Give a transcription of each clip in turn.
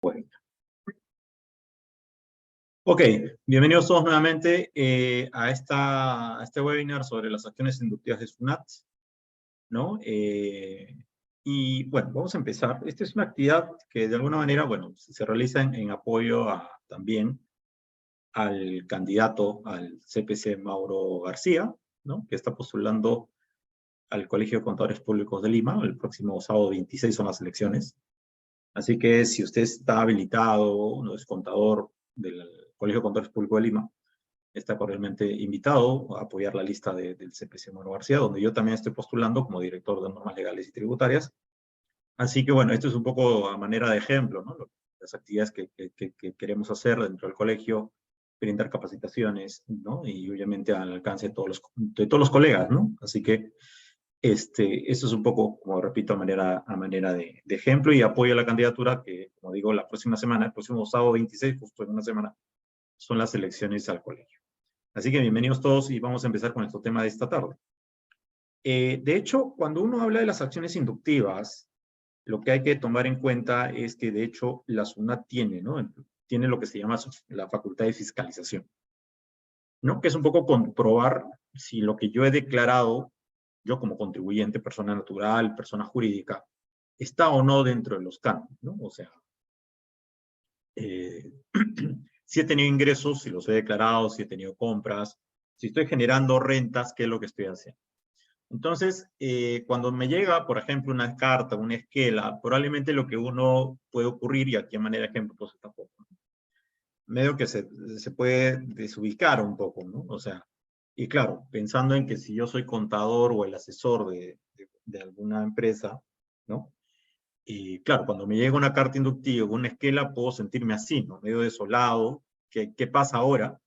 Bueno. Ok, bienvenidos todos nuevamente a este webinar sobre las acciones inductivas de SUNAT, ¿no? Y bueno, vamos a empezar. Esta es una actividad que de alguna manera, bueno, se realiza en apoyo también al candidato al CPC Mauro García, ¿no? Que está postulando al Colegio de Contadores Públicos de Lima. El próximo sábado 26 son las elecciones. Así que si usted está habilitado, no es contador del Colegio de Contadores Públicos de Lima, está cordialmente invitado a apoyar la lista del CPC Mauro García, donde yo también estoy postulando como director de normas legales y tributarias. Así que bueno, esto es un poco a manera de ejemplo, ¿no? Las actividades que queremos hacer dentro del colegio, brindar capacitaciones, ¿no? Y obviamente al alcance de todos los colegas, ¿no? Así que esto es un poco, como repito, a manera de ejemplo y apoyo a la candidatura que, como digo, la próxima semana, el próximo sábado 26, justo en una semana, son las elecciones al colegio. Así que bienvenidos todos y vamos a empezar con nuestro tema de esta tarde. De hecho, cuando uno habla de las acciones inductivas, lo que hay que tomar en cuenta es que, de hecho, la SUNAT tiene, ¿no? Tiene lo que se llama la facultad de fiscalización, ¿no? Que es un poco comprobar si lo que yo he declarado, yo como contribuyente, persona natural, persona jurídica, está o no dentro de los cánones, ¿no? O sea, si he tenido ingresos, si los he declarado, si he tenido compras, si estoy generando rentas, ¿qué es lo que estoy haciendo? Entonces, cuando me llega, por ejemplo, una carta, una esquela, probablemente lo que uno puede ocurrir, y aquí de manera de ejemplo, pues tampoco, medio que se puede desubicar un poco, ¿no? O sea, y claro, pensando en que si yo soy contador o el asesor de alguna empresa, ¿no? Y claro, cuando me llega una carta inductiva, una esquela, puedo sentirme así, ¿no? Medio desolado. ¿Qué pasa ahora?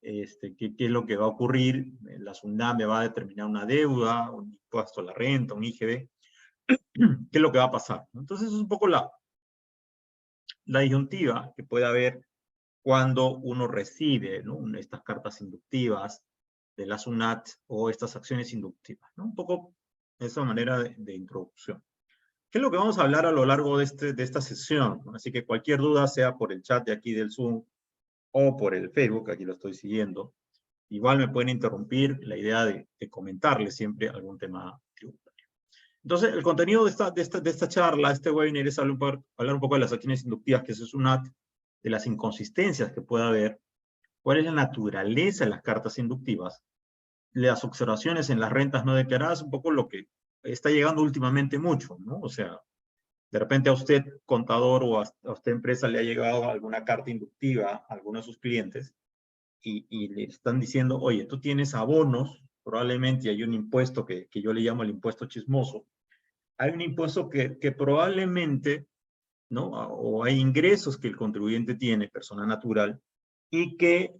¿Qué es lo que va a ocurrir? La SUNAT me va a determinar una deuda, un impuesto a la renta, un IGB. ¿Qué es lo que va a pasar? Entonces, es un poco la disyuntiva que puede haber cuando uno recibe, ¿no? Estas cartas inductivas de la SUNAT o estas acciones inductivas, ¿no? Un poco esa manera de introducción. ¿Qué es lo que vamos a hablar a lo largo de esta sesión? ¿No? Así que cualquier duda, sea por el chat de aquí del Zoom o por el Facebook, aquí lo estoy siguiendo, igual me pueden interrumpir, la idea de comentarles siempre algún tema tributario. Entonces, el contenido de esta charla, este webinar, es hablar un poco de las acciones inductivas, que eso es una de las inconsistencias que puede haber, cuál es la naturaleza de las cartas inductivas, las observaciones en las rentas no declaradas, un poco lo que está llegando últimamente mucho, ¿no? O sea, de repente a usted, contador, o a usted, empresa, le ha llegado alguna carta inductiva a alguno de sus clientes y le están diciendo, oye, tú tienes abonos, probablemente hay un impuesto que yo le llamo el impuesto chismoso. Hay un impuesto que probablemente, ¿no? O hay ingresos que el contribuyente tiene, persona natural, y que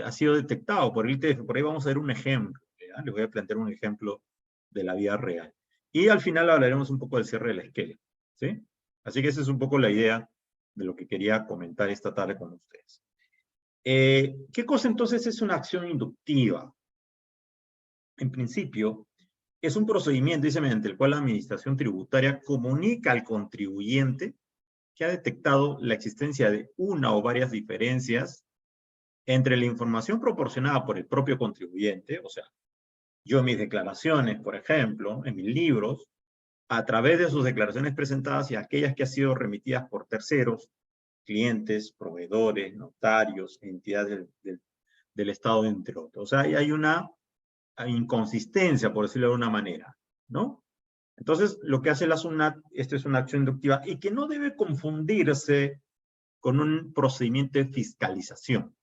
ha sido detectado por el ITF. Por ahí vamos a ver un ejemplo. ¿Ya? Les voy a plantear un ejemplo de la vida real. Y al final hablaremos un poco del cierre de la esquela, ¿sí? Así que esa es un poco la idea de lo que quería comentar esta tarde con ustedes. ¿Qué cosa entonces es una acción inductiva? En principio, es un procedimiento, dice, mediante el cual la administración tributaria comunica al contribuyente que ha detectado la existencia de una o varias diferencias entre la información proporcionada por el propio contribuyente, o sea, yo en mis declaraciones, por ejemplo, en mis libros, a través de sus declaraciones presentadas y aquellas que han sido remitidas por terceros, clientes, proveedores, notarios, entidades del Estado, entre otros. O sea, hay una inconsistencia, por decirlo de alguna manera, ¿no? Entonces, lo que hace la SUNAT, esto es una acción inductiva, y que no debe confundirse con un procedimiento de fiscalización.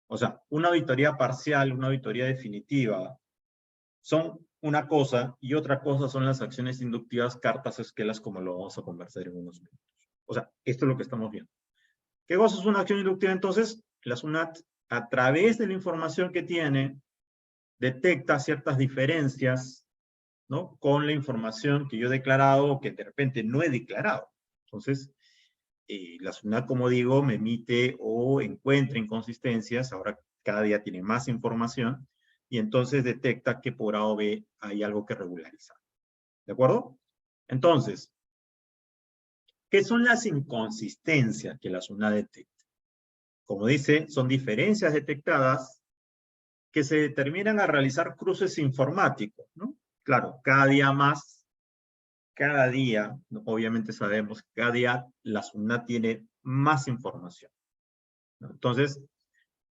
O sea, una auditoría parcial, una auditoría definitiva, son una cosa, y otra cosa son las acciones inductivas, cartas, esquelas, como lo vamos a conversar en unos minutos. O sea, esto es lo que estamos viendo. ¿Qué cosa es una acción inductiva entonces? La SUNAT, a través de la información que tiene, detecta ciertas diferencias, ¿no? Con la información que yo he declarado o que de repente no he declarado. Entonces, la SUNAT, como digo, me emite o encuentra inconsistencias, ahora cada día tiene más información, y entonces detecta que por A o B hay algo que regularizar. ¿De acuerdo? Entonces, ¿Qué son las inconsistencias que la SUNAT detecta? Como dice, son diferencias detectadas que se determinan a realizar cruces informáticos, ¿no? Claro, cada día más, cada día, obviamente sabemos que cada día la SUNAT tiene más información, ¿no? Entonces,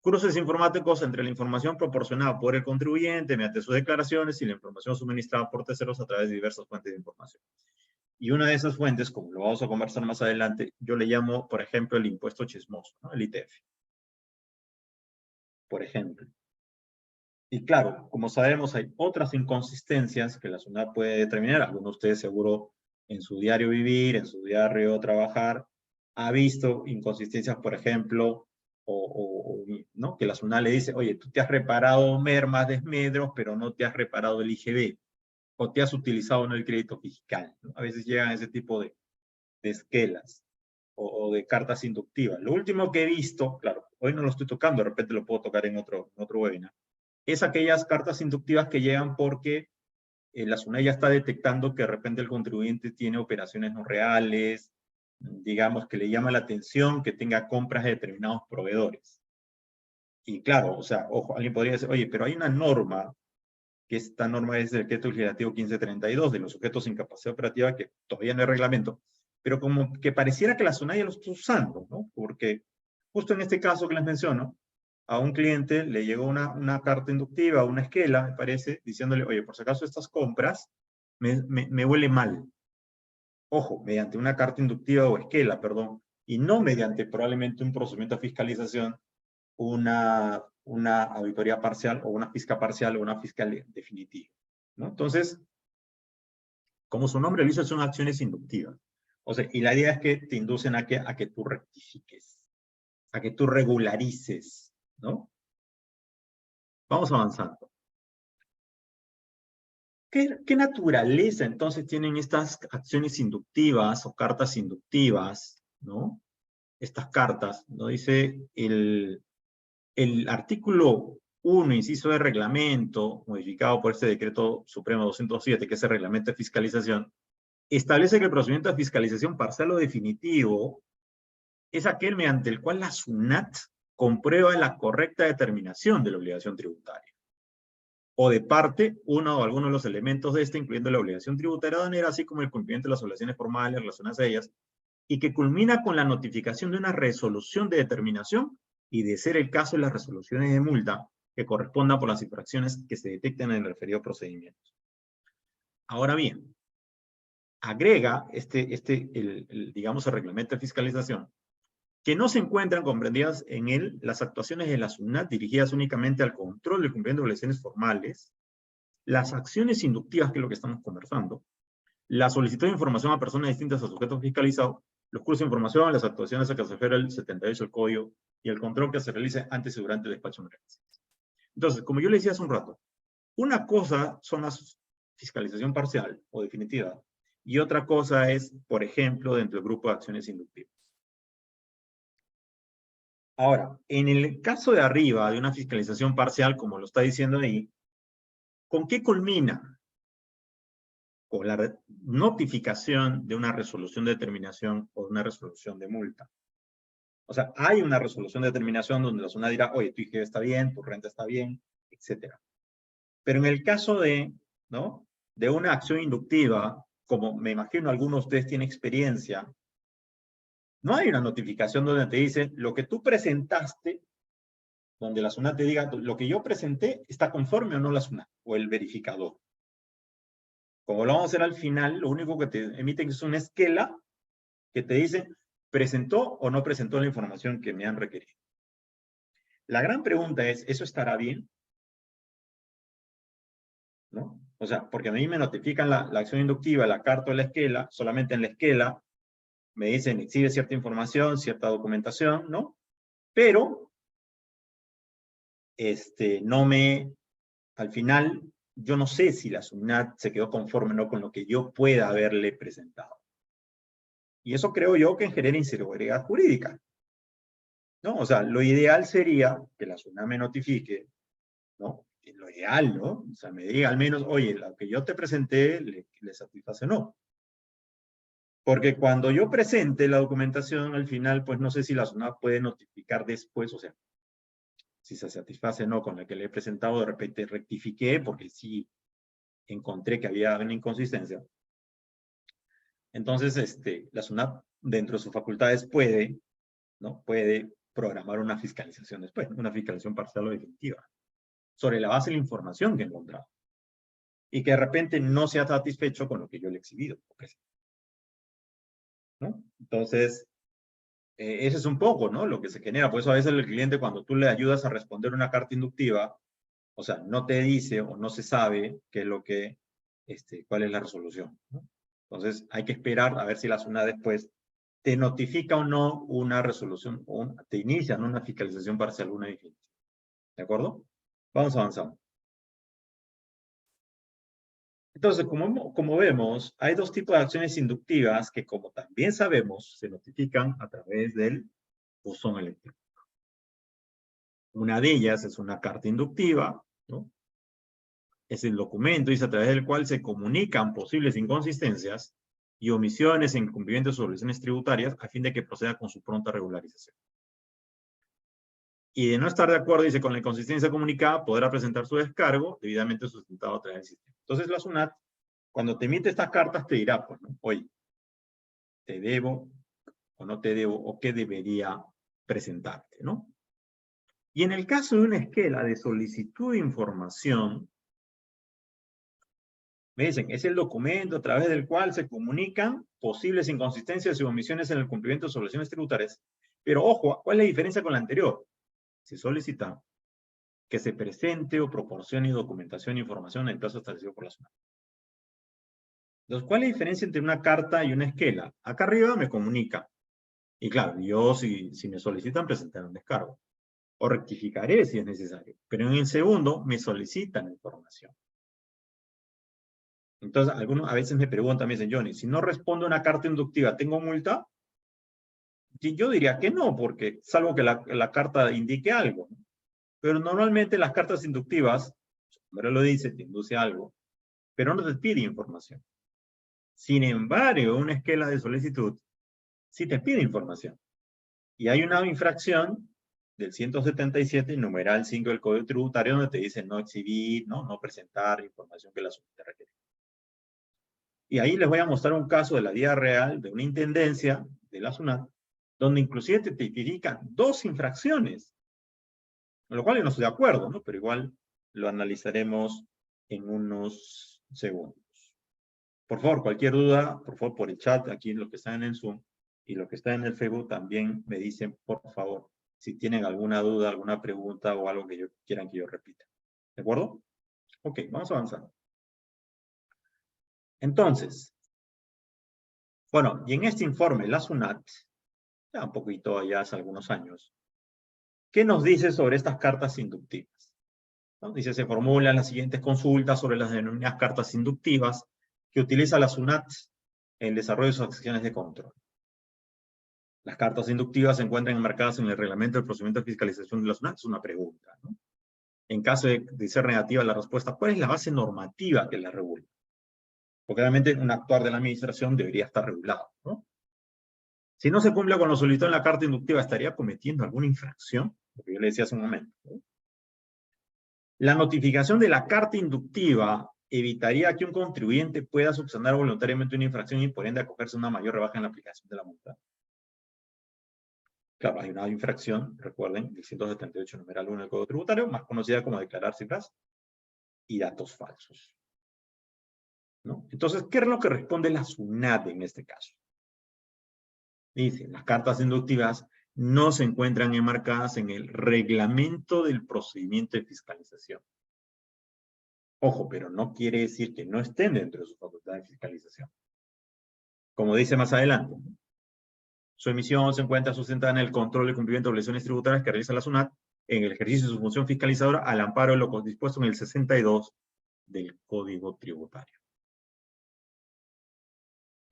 cruces informáticos entre la información proporcionada por el contribuyente mediante sus declaraciones y la información suministrada por terceros a través de diversas fuentes de información. Y una de esas fuentes, como lo vamos a conversar más adelante, yo le llamo, por ejemplo, el impuesto chismoso, ¿no? El ITF. Por ejemplo. Y claro, como sabemos, hay otras inconsistencias que la SUNAT puede determinar. Algunos de ustedes seguro en su diario vivir, en su diario trabajar, ha visto inconsistencias, por ejemplo, ¿no? Que la SUNAT le dice, oye, tú te has reparado mermas, desmedros, pero no te has reparado el IGB, o te has utilizado en el crédito fiscal, ¿no? A veces llegan ese tipo de esquelas o de cartas inductivas. Lo último que he visto, claro, hoy no lo estoy tocando, de repente lo puedo tocar en otro webinar, es aquellas cartas inductivas que llegan porque la SUNAT ya está detectando que de repente el contribuyente tiene operaciones no reales, digamos que le llama la atención que tenga compras de determinados proveedores. Y claro, o sea, ojo, alguien podría decir, oye, pero hay una norma, que esta norma es del decreto legislativo 1532 de los sujetos sin capacidad operativa, que todavía no hay reglamento, pero como que pareciera que la SUNAT ya lo está usando, ¿no? Porque justo en este caso que les menciono, a un cliente le llegó una carta inductiva, una esquela, me parece, diciéndole, oye, por si acaso estas compras me huele mal. Ojo, mediante una carta inductiva o esquela, perdón, y no mediante probablemente un procedimiento de fiscalización, una auditoría parcial o una fiscal parcial o una fiscal definitiva, ¿no? Entonces, como su nombre lo dice, son acciones inductivas. O sea, y la idea es que te inducen a que tú rectifiques, a que tú regularices, ¿no? Vamos avanzando. ¿Qué naturaleza entonces tienen estas acciones inductivas o cartas inductivas, ¿no? Estas cartas, ¿no? Dice el artículo 1, inciso de reglamento, modificado por este decreto supremo 207, que es el reglamento de fiscalización, establece que el procedimiento de fiscalización parcial o definitivo es aquel mediante el cual la SUNAT comprueba la correcta determinación de la obligación tributaria, o de parte, uno o alguno de los elementos de este, incluyendo la obligación tributaria aduanera, así como el cumplimiento de las obligaciones formales relacionadas a ellas, y que culmina con la notificación de una resolución de determinación y, de ser el caso, las resoluciones de multa que correspondan por las infracciones que se detecten en el referido procedimiento. Ahora bien, agrega digamos, el reglamento de fiscalización, que no se encuentran comprendidas en él las actuaciones de la SUNAT dirigidas únicamente al control del cumplimiento de obligaciones formales, las acciones inductivas, que es lo que estamos conversando, la solicitud de información a personas distintas al sujeto fiscalizado, los cursos de información, las actuaciones a que se refiere el 78 del código y el control que se realice antes y durante el despacho de emergencias. Entonces, como yo le decía hace un rato, una cosa son la fiscalización parcial o definitiva y otra cosa es, por ejemplo, dentro del grupo de acciones inductivas. Ahora, en el caso de arriba, de una fiscalización parcial, como lo está diciendo ahí, ¿con qué culmina? Con la notificación de una resolución de determinación o de una resolución de multa. O sea, hay una resolución de determinación donde la SUNAT dirá, oye, tu IGB está bien, tu renta está bien, etc. Pero en el caso de, ¿no? De una acción inductiva, como me imagino algunos de ustedes tienen experiencia, no hay una notificación donde te dice, lo que tú presentaste, donde la SUNAT te diga, lo que yo presenté, ¿está conforme o no la SUNAT? O el verificador. Como lo vamos a hacer al final, lo único que te emiten es una esquela que te dice, ¿presentó o no presentó la información que me han requerido? La gran pregunta es, ¿eso estará bien? ¿No? O sea, porque a mí me notifican la acción inductiva, la carta o la esquela, solamente en la esquela me dicen, exhibe cierta información, cierta documentación, ¿no? Pero, al final, yo no sé si la SUNAT se quedó conforme o no con lo que yo pueda haberle presentado. Y eso creo yo que genera inseguridad jurídica, ¿no? O sea, lo ideal sería que la SUNAT me notifique, ¿no? Lo ideal, ¿no? O sea, me diga al menos, oye, lo que yo te presenté, ¿le satisface o no? Porque cuando yo presente la documentación, al final, pues no sé si la SUNAT puede notificar después, o sea, si se satisface o no con la que le he presentado, de repente rectifiqué, porque sí encontré que había una inconsistencia. Entonces, la SUNAT, dentro de sus facultades, ¿no? Puede programar una fiscalización después, una fiscalización parcial o definitiva, sobre la base de la información que he encontrado. Y que de repente no sea satisfecho con lo que yo le he exhibido, ¿no? Entonces, ese es un poco, ¿no? Lo que se genera. Por eso a veces el cliente, cuando tú le ayudas a responder una carta inductiva, o sea, no te dice o no se sabe qué es lo que, cuál es la resolución, ¿no? Entonces, hay que esperar a ver si la SUNAT después te notifica o no una resolución, o te inician una fiscalización parcial, una definitiva. ¿De acuerdo? Vamos avanzando. Entonces, como vemos, hay dos tipos de acciones inductivas que, como también sabemos, se notifican a través del buzón electrónico. Una de ellas es una carta inductiva, ¿no? Es el documento, dice, a través del cual se comunican posibles inconsistencias y omisiones en cumplimiento de sus obligaciones tributarias a fin de que proceda con su pronta regularización. Y de no estar de acuerdo, dice, con la inconsistencia comunicada, podrá presentar su descargo debidamente sustentado a través del sistema. Entonces la SUNAT, cuando te emite estas cartas, te dirá, pues, ¿no? Oye, ¿te debo o no te debo o qué debería presentarte, ¿no? Y en el caso de una esquela de solicitud de información, me dicen, es el documento a través del cual se comunican posibles inconsistencias y omisiones en el cumplimiento de sus obligaciones tributarias. Pero ojo, ¿cuál es la diferencia con la anterior? Se solicita que se presente o proporcione documentación e información en el plazo establecido por la SUNAT. Entonces, ¿cuál es la diferencia entre una carta y una esquela? Acá arriba me comunica. Y claro, yo si me solicitan presentar un descargo. O rectificaré si es necesario. Pero en el segundo me solicitan información. Entonces, algunos a veces me preguntan, me dicen, Johnny, si no respondo a una carta inductiva, ¿tengo multa? Y yo diría que no, porque salvo que la carta indique algo. ¿No? Pero normalmente las cartas inductivas, su nombre lo dice, te induce a algo, pero no te pide información. Sin embargo, una esquela de solicitud sí te pide información. Y hay una infracción del 177, numeral 5 del Código Tributario, donde te dice no exhibir, no presentar información que la SUNAT te requiere. Y ahí les voy a mostrar un caso de la vida real de una intendencia de la SUNAT, donde inclusive te tipifican 2 infracciones, con lo cual yo no estoy de acuerdo, ¿no? Pero igual lo analizaremos en unos segundos. Por favor, cualquier duda, por favor, por el chat, aquí lo que está en el Zoom y lo que está en el Facebook, también me dicen, por favor, si tienen alguna duda, alguna pregunta o algo que quieran que yo repita. ¿De acuerdo? Ok, vamos avanzando. Entonces, bueno, y en este informe, la SUNAT, ya un poquito, ya hace algunos años, ¿qué nos dice sobre estas cartas inductivas? ¿No? Dice, se formulan las siguientes consultas sobre las denominadas cartas inductivas que utiliza la SUNAT en el desarrollo de sus acciones de control. Las cartas inductivas se encuentran enmarcadas en el reglamento del procedimiento de fiscalización de la SUNAT. Es una pregunta, ¿no? En caso de ser negativa la respuesta, ¿cuál es la base normativa que la regula? Porque realmente un actuar de la administración debería estar regulado, ¿no? Si no se cumple con lo solicitado en la carta inductiva, ¿estaría cometiendo alguna infracción? Lo que yo le decía hace un momento, ¿no? La notificación de la carta inductiva evitaría que un contribuyente pueda subsanar voluntariamente una infracción y por ende acogerse a una mayor rebaja en la aplicación de la multa. Claro, hay una infracción, recuerden, el 178 numeral 1 del Código Tributario, más conocida como declarar cifras y datos falsos, ¿no? Entonces, ¿qué es lo que responde la SUNAT en este caso? Dice, las cartas inductivas no se encuentran enmarcadas en el reglamento del procedimiento de fiscalización. Ojo, pero no quiere decir que no estén dentro de su facultad de fiscalización. Como dice más adelante, su emisión se encuentra sustentada en el control y cumplimiento de obligaciones tributarias que realiza la SUNAT en el ejercicio de su función fiscalizadora al amparo de lo dispuesto en el 62 del Código Tributario.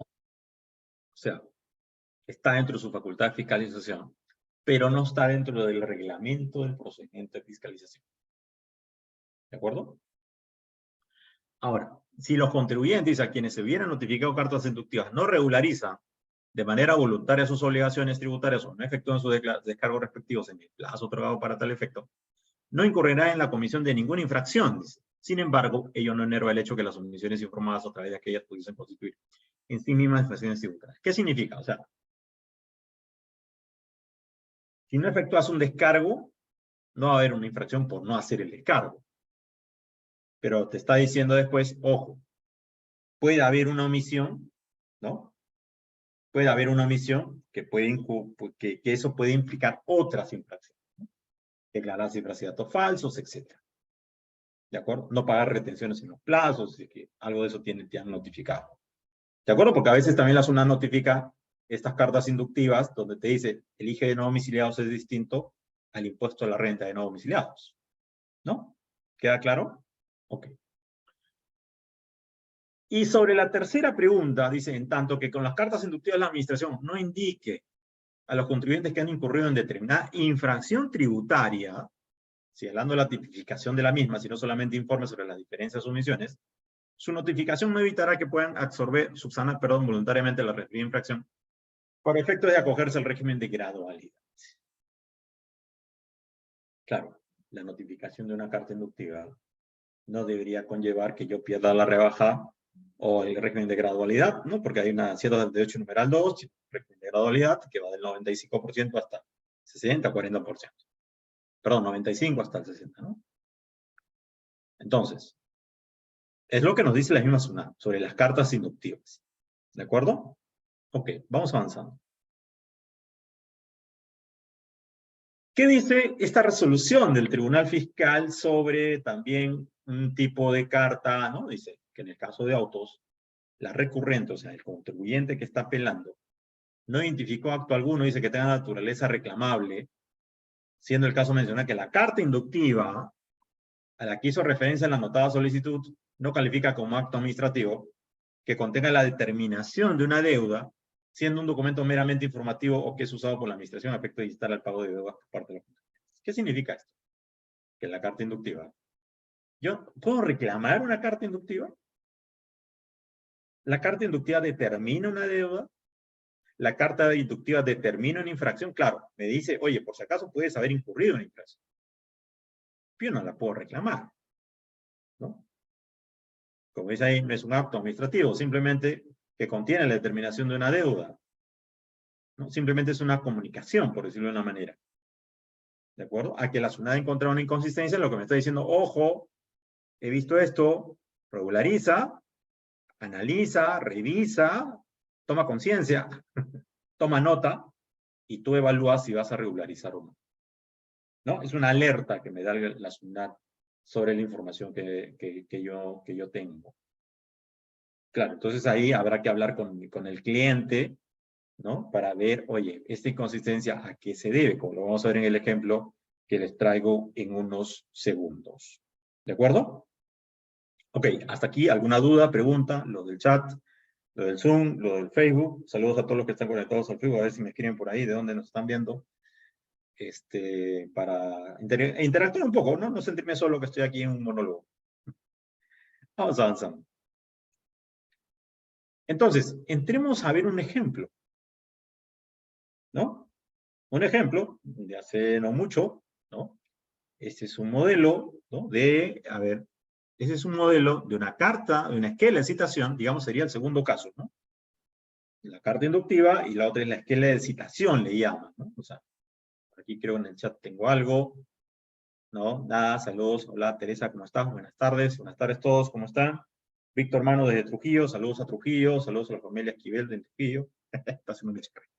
O sea, está dentro de su facultad de fiscalización, pero no está dentro del reglamento del procedimiento de fiscalización. ¿De acuerdo? Ahora, si los contribuyentes a quienes se hubieran notificado cartas inductivas no regularizan de manera voluntaria sus obligaciones tributarias o no efectúan sus descargos respectivos en el plazo otorgado para tal efecto, no incurrirá en la comisión de ninguna infracción. Dice. Sin embargo, ello no enerva el hecho que las omisiones informadas a través de aquellas pudiesen constituir en sí mismas infracciones tributarias. ¿Qué significa? O sea, si no efectúas un descargo, no va a haber una infracción por no hacer el descargo. Pero te está diciendo después, ojo, puede haber una omisión, ¿no? Puede haber una omisión que eso puede implicar otras infracciones. ¿No? Declarar cifras y datos falsos, etc. ¿De acuerdo? No pagar retenciones en los plazos, que algo de eso te han notificado. ¿De acuerdo? Porque a veces también la SUNAT notifica estas cartas inductivas donde te dice el IGE de no domiciliados es distinto al impuesto a la renta de no domiciliados. ¿No? ¿Queda claro? Ok. Y sobre la tercera pregunta, dice, en tanto que con las cartas inductivas la administración no indique a los contribuyentes que han incurrido en determinada infracción tributaria, si hablando de la tipificación de la misma, sino solamente informe sobre las diferencias o omisiones, su notificación no evitará que puedan subsanar, voluntariamente la referida infracción por efecto de acogerse al régimen de gradualidad. Claro, la notificación de una carta inductiva no debería conllevar que yo pierda la rebaja o el régimen de gradualidad, ¿no? Porque hay una 178 numeral 2, régimen de gradualidad, que va del 95% hasta 60, 40%. Perdón, 95 hasta el 60, ¿no? Entonces, es lo que nos dice la misma SUNAT sobre las cartas inductivas. ¿De acuerdo? Ok, vamos avanzando. ¿Qué dice esta resolución del Tribunal Fiscal sobre también un tipo de carta, ¿no? Dice que en el caso de autos, la recurrente, o sea, el contribuyente que está apelando, no identificó acto alguno, dice que tenga naturaleza reclamable, siendo el caso mencionar que la carta inductiva a la que hizo referencia en la anotada solicitud no califica como acto administrativo que contenga la determinación de una deuda, siendo un documento meramente informativo o que es usado por la administración a efecto de instar al pago de deudas por parte de los contribuyentes. ¿Qué significa esto? Que la carta inductiva. ¿Yo puedo reclamar una carta inductiva? ¿La carta inductiva determina una deuda? ¿La carta inductiva determina una infracción? Claro, me dice, oye, por si acaso puedes haber incurrido en infracción. Yo no la puedo reclamar, ¿no? Como dice ahí, no es un acto administrativo, simplemente que contiene la determinación de una deuda. ¿No? Simplemente es una comunicación, por decirlo de una manera. ¿De acuerdo? A que la SUNAT ha encontrado una inconsistencia, lo que me está diciendo, ojo, he visto esto, regulariza, analiza, revisa, toma conciencia, toma nota, y tú evalúas si vas a regularizar o no. ¿No? Es una alerta que me da la SUNAT sobre la información que yo tengo. Claro, entonces ahí habrá que hablar con el cliente, ¿no? Para ver, oye, esta inconsistencia, ¿a qué se debe? Como lo vamos a ver en el ejemplo que les traigo en unos segundos. ¿De acuerdo? Ok, hasta aquí, ¿alguna duda, pregunta? Lo del chat, lo del Zoom, lo del Facebook. Saludos a todos los que están conectados al Facebook, a ver si me escriben por ahí de dónde nos están viendo. Para interactuar un poco, ¿no? No sentirme solo que estoy aquí en un monólogo. Vamos avanzando. Entonces, entremos a ver un ejemplo, ¿no? Un ejemplo de hace no mucho, ¿no? Este es un modelo, ¿no? Ese es un modelo de una carta, de una esquela de citación, digamos, sería el segundo caso, ¿no? La carta inductiva y la otra es la esquela de citación, le llaman, ¿no? O sea, aquí creo en el chat tengo algo, ¿no? Nada, saludos, hola Teresa, ¿cómo estás? Buenas tardes todos, ¿cómo están? Víctor Mano desde Trujillo, saludos a Trujillo, saludos a la familia Esquivel de Trujillo. Está haciendo mucha carrera.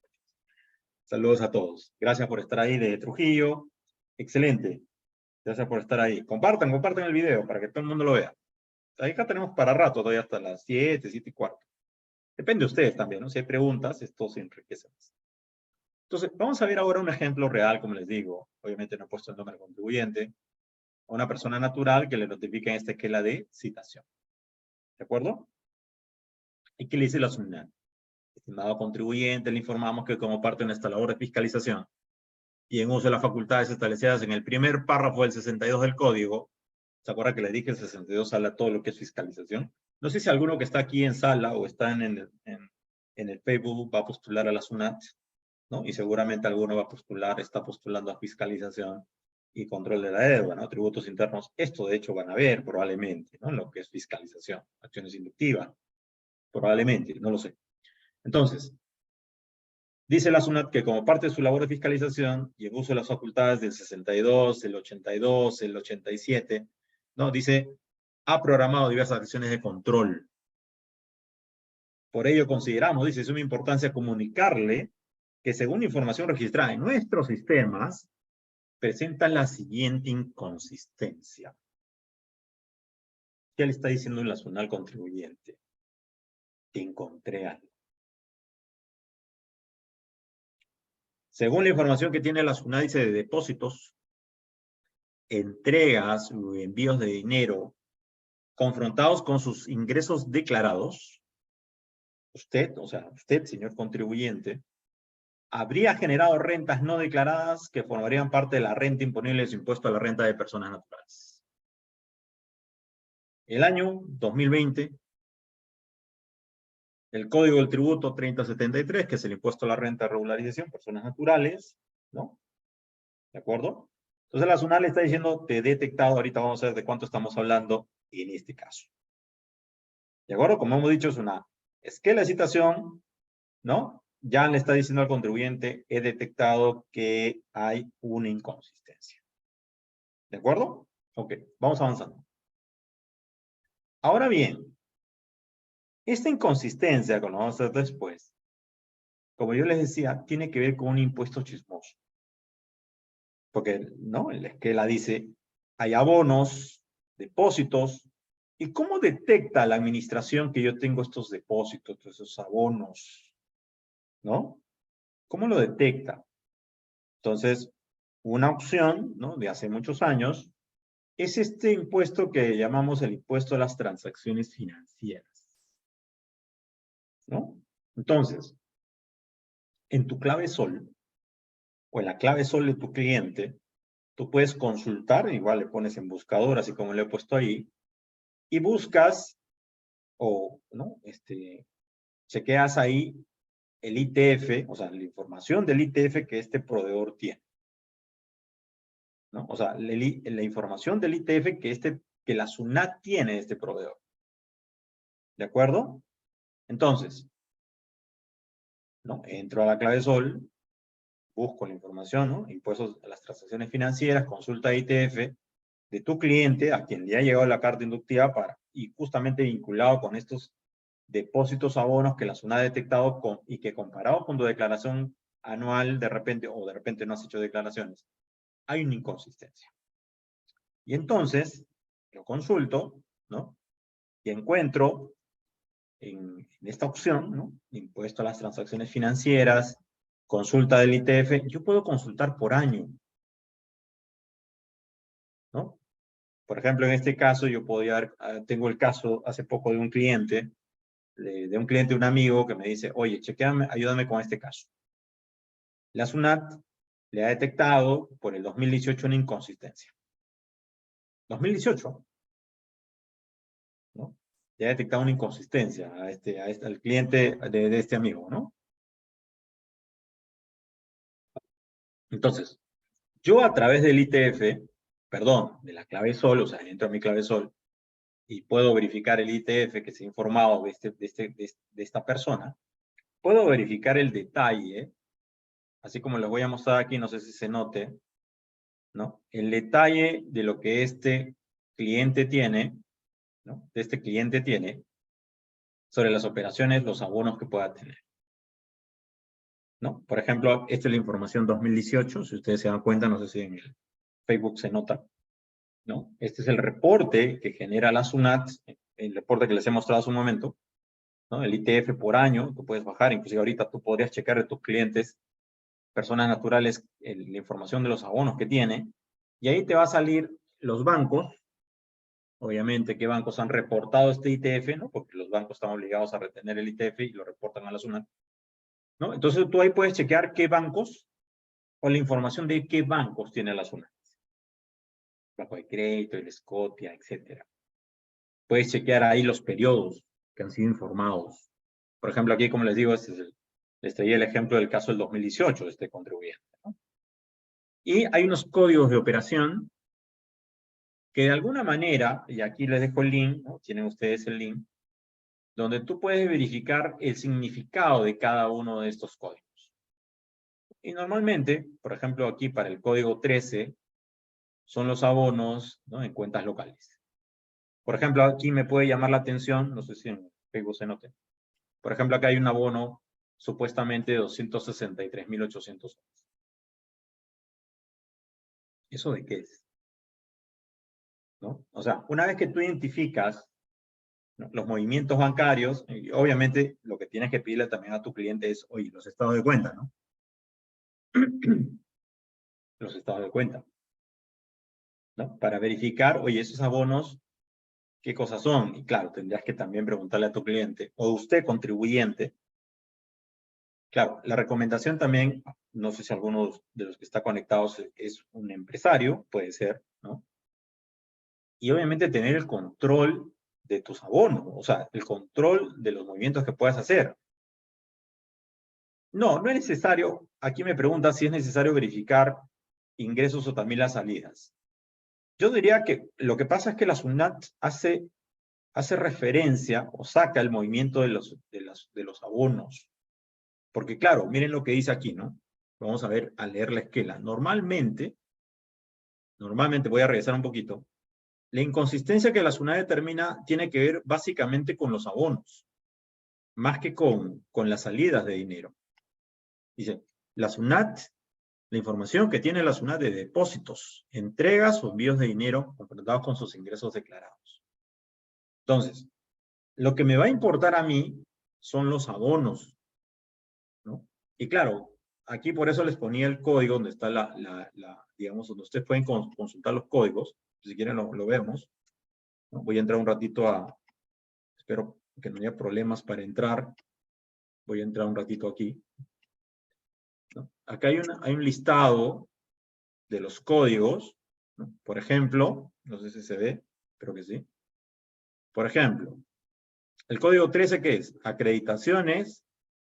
Saludos a todos. Gracias por estar ahí de Trujillo. Excelente. Gracias por estar ahí. Compartan el video para que todo el mundo lo vea. Acá tenemos para rato, todavía hasta las 7, 7 y cuarto. Depende de ustedes también, ¿no? Si hay preguntas, esto se enriquece más. Entonces, vamos a ver ahora un ejemplo real, como les digo. Obviamente no he puesto el nombre del contribuyente. A una persona natural que le notifique en esta esquela de citación. ¿De acuerdo? ¿Y qué le dice la SUNAT? Estimado contribuyente, le informamos que como parte de nuestra labor de fiscalización y en uso de las facultades establecidas en el primer párrafo del 62 del Código, ¿Se acuerda que le dije 62 sala todo lo que es fiscalización? No sé si alguno que está aquí en sala o está en el Facebook va a postular a la SUNAT, ¿no? Y seguramente alguno va a postular, está postulando a fiscalización y control de la deuda, ¿no? Tributos internos. Esto, de hecho, van a ver probablemente, ¿no? Lo que es fiscalización, acciones inductivas. Probablemente, no lo sé. Entonces, dice la SUNAT que como parte de su labor de fiscalización y en uso de las facultades del 62, el 82, el 87, ¿no? Dice, ha programado diversas acciones de control. Por ello consideramos, dice, es de suma importancia comunicarle que según la información registrada en nuestros sistemas, presenta la siguiente inconsistencia. ¿Qué le está diciendo la SUNAT al contribuyente? Que encontré algo. Según la información que tiene la SUNAT, dice de depósitos, entregas o envíos de dinero confrontados con sus ingresos declarados, usted, o sea, usted, señor contribuyente, habría generado rentas no declaradas que formarían parte de la renta imponible de su impuesto a la renta de personas naturales. El año 2020, el Código del Tributo 3073, que es el impuesto a la renta de regularización, personas naturales, ¿no? ¿De acuerdo? Entonces la SUNAT le está diciendo, te he detectado, ahorita vamos a ver de cuánto estamos hablando en este caso. ¿De acuerdo? Como hemos dicho, es una esquela de citación, ¿no? Ya le está diciendo al contribuyente, he detectado que hay una inconsistencia. ¿De acuerdo? Ok, vamos avanzando. Ahora bien, esta inconsistencia, como vamos a ver después, como yo les decía, tiene que ver con un impuesto chismoso. Porque, ¿no? La esquela dice, hay abonos, depósitos, ¿y cómo detecta la administración que yo tengo estos depósitos, esos abonos? ¿No? ¿Cómo lo detecta? Entonces, una opción, ¿no? De hace muchos años, es este impuesto que llamamos el impuesto a las transacciones financieras, ¿no? Entonces, en tu clave SOL, o en la clave SOL de tu cliente, tú puedes consultar, igual le pones en buscador, así como le he puesto ahí, y buscas, o, ¿no? Chequeas ahí el ITF, o sea, la información del ITF que este proveedor tiene, ¿no? O sea, la información del ITF que la SUNAT tiene de este proveedor. ¿De acuerdo? Entonces, ¿no? Entro a la clave SOL, busco la información, ¿no? Impuestos a las transacciones financieras, consulta ITF de tu cliente a quien le ha llegado la carta inductiva y justamente vinculado con estos depósitos abonos que la SUNAT ha detectado y que comparado con tu declaración anual de repente, o de repente no has hecho declaraciones, hay una inconsistencia. Y entonces, lo consulto, ¿no? Y encuentro en esta opción, ¿no? Impuesto a las transacciones financieras, consulta del ITF, yo puedo consultar por año, ¿no? Por ejemplo, en este caso, yo podría, tengo el caso hace poco de un cliente, un amigo que me dice, oye, chequeame, ayúdame con este caso. La SUNAT le ha detectado por el 2018 una inconsistencia. 2018, ¿no? Le ha detectado una inconsistencia al cliente de este amigo, ¿no? Entonces, yo a través del ITF, perdón, de la clave SOL, o sea, entro a mi clave SOL y puedo verificar el ITF que se ha informado de esta persona, puedo verificar el detalle, así como les voy a mostrar aquí, no sé si se note, ¿no? El detalle de lo que este cliente tiene, ¿no? De este cliente tiene sobre las operaciones, los abonos que pueda tener, ¿no? Por ejemplo, esta es la información 2018, si ustedes se dan cuenta, no sé si en el Facebook se nota, ¿no? Este es el reporte que genera la SUNAT, el reporte que les he mostrado hace un momento, ¿no? El ITF por año, tú puedes bajar, inclusive ahorita tú podrías checar de tus clientes, personas naturales, la información de los abonos que tiene, y ahí te va a salir los bancos, obviamente qué bancos han reportado este ITF, ¿no? Porque los bancos están obligados a retener el ITF y lo reportan a la SUNAT, ¿no? Entonces tú ahí puedes chequear qué bancos, o la información de qué bancos tiene la SUNAT. flujo de crédito, el SCOTIA, etc. Puedes chequear ahí los periodos que han sido informados. Por ejemplo, aquí, como les digo, les traía el ejemplo del caso del 2018 de este contribuyente, ¿no? Y hay unos códigos de operación que de alguna manera, y aquí les dejo el link, ¿no? Tienen ustedes el link, donde tú puedes verificar el significado de cada uno de estos códigos. Y normalmente, por ejemplo, aquí para el código 13, son los abonos, ¿no?, en cuentas locales. Por ejemplo, aquí me puede llamar la atención, no sé si en Facebook se note. Por ejemplo, acá hay un abono supuestamente de 263.800 soles. ¿Eso de qué es? ¿No? O sea, una vez que tú identificas, ¿no?, los movimientos bancarios, y obviamente lo que tienes que pedirle también a tu cliente es, oye, los estados de cuenta, ¿no? Los estados de cuenta, ¿no? Para verificar, oye, esos abonos, ¿qué cosas son? Y claro, tendrías que también preguntarle a tu cliente, o usted, contribuyente. Claro, la recomendación también, no sé si alguno de los que está conectados es un empresario, puede ser, ¿no? Y obviamente tener el control de tus abonos, o sea, el control de los movimientos que puedas hacer. No, no es necesario. Aquí me pregunta si es necesario verificar ingresos o también las salidas. Yo diría que lo que pasa es que la SUNAT hace referencia o saca el movimiento de los abonos. Porque claro, miren lo que dice aquí, ¿no? Vamos a ver, a leer la esquela. Normalmente, voy a regresar un poquito, la inconsistencia que la SUNAT determina tiene que ver básicamente con los abonos, más que con las salidas de dinero. Dice, la SUNAT, la información que tiene la SUNAT de depósitos, entregas o envíos de dinero confrontados con sus ingresos declarados. Entonces, lo que me va a importar a mí son los abonos, ¿no? Y claro, aquí por eso les ponía el código donde está digamos, donde ustedes pueden consultar los códigos. Si quieren lo vemos, ¿no? Voy a entrar un ratito espero que no haya problemas para entrar. Voy a entrar un ratito aquí, ¿no? Acá hay un listado de los códigos, ¿no? Por ejemplo, no sé si se ve, creo que sí. Por ejemplo, el código 13, ¿qué es? Acreditaciones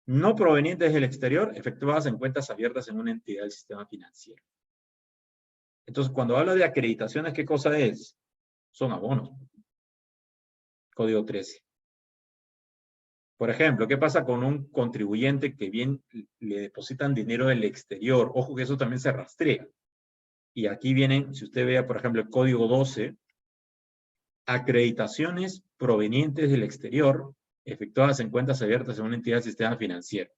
no provenientes del exterior efectuadas en cuentas abiertas en una entidad del sistema financiero. Entonces, cuando habla de acreditaciones, ¿qué cosa es? Son abonos. Código 13. Por ejemplo, ¿qué pasa con un contribuyente que bien le depositan dinero del exterior? Ojo que eso también se rastrea. Y aquí vienen, si usted vea, por ejemplo, el código 12, acreditaciones provenientes del exterior efectuadas en cuentas abiertas en una entidad del sistema financiero.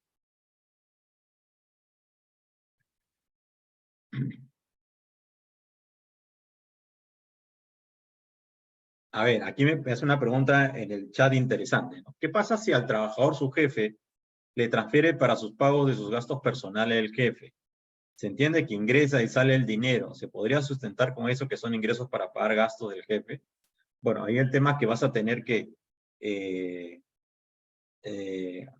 A ver, aquí me hace una pregunta en el chat interesante, ¿no? ¿Qué pasa si al trabajador, su jefe, le transfiere para sus pagos de sus gastos personales el jefe? Se entiende que ingresa y sale el dinero. ¿Se podría sustentar con eso que son ingresos para pagar gastos del jefe? Bueno, ahí el tema es que vas a tener que,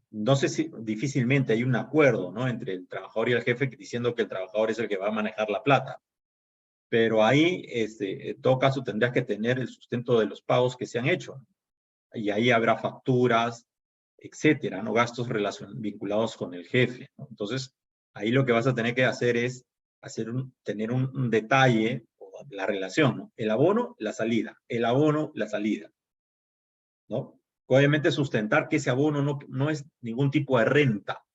no sé si difícilmente hay un acuerdo, ¿no?, entre el trabajador y el jefe diciendo que el trabajador es el que va a manejar la plata. Pero ahí, en todo caso, tendrías que tener el sustento de los pagos que se han hecho. Y ahí habrá facturas, etcétera, ¿no?, gastos vinculados con el jefe, ¿no? Entonces, ahí lo que vas a tener que hacer es tener un detalle, la relación, ¿no? El abono, la salida. El abono, la salida, ¿no? Obviamente sustentar que ese abono no es ningún tipo de renta,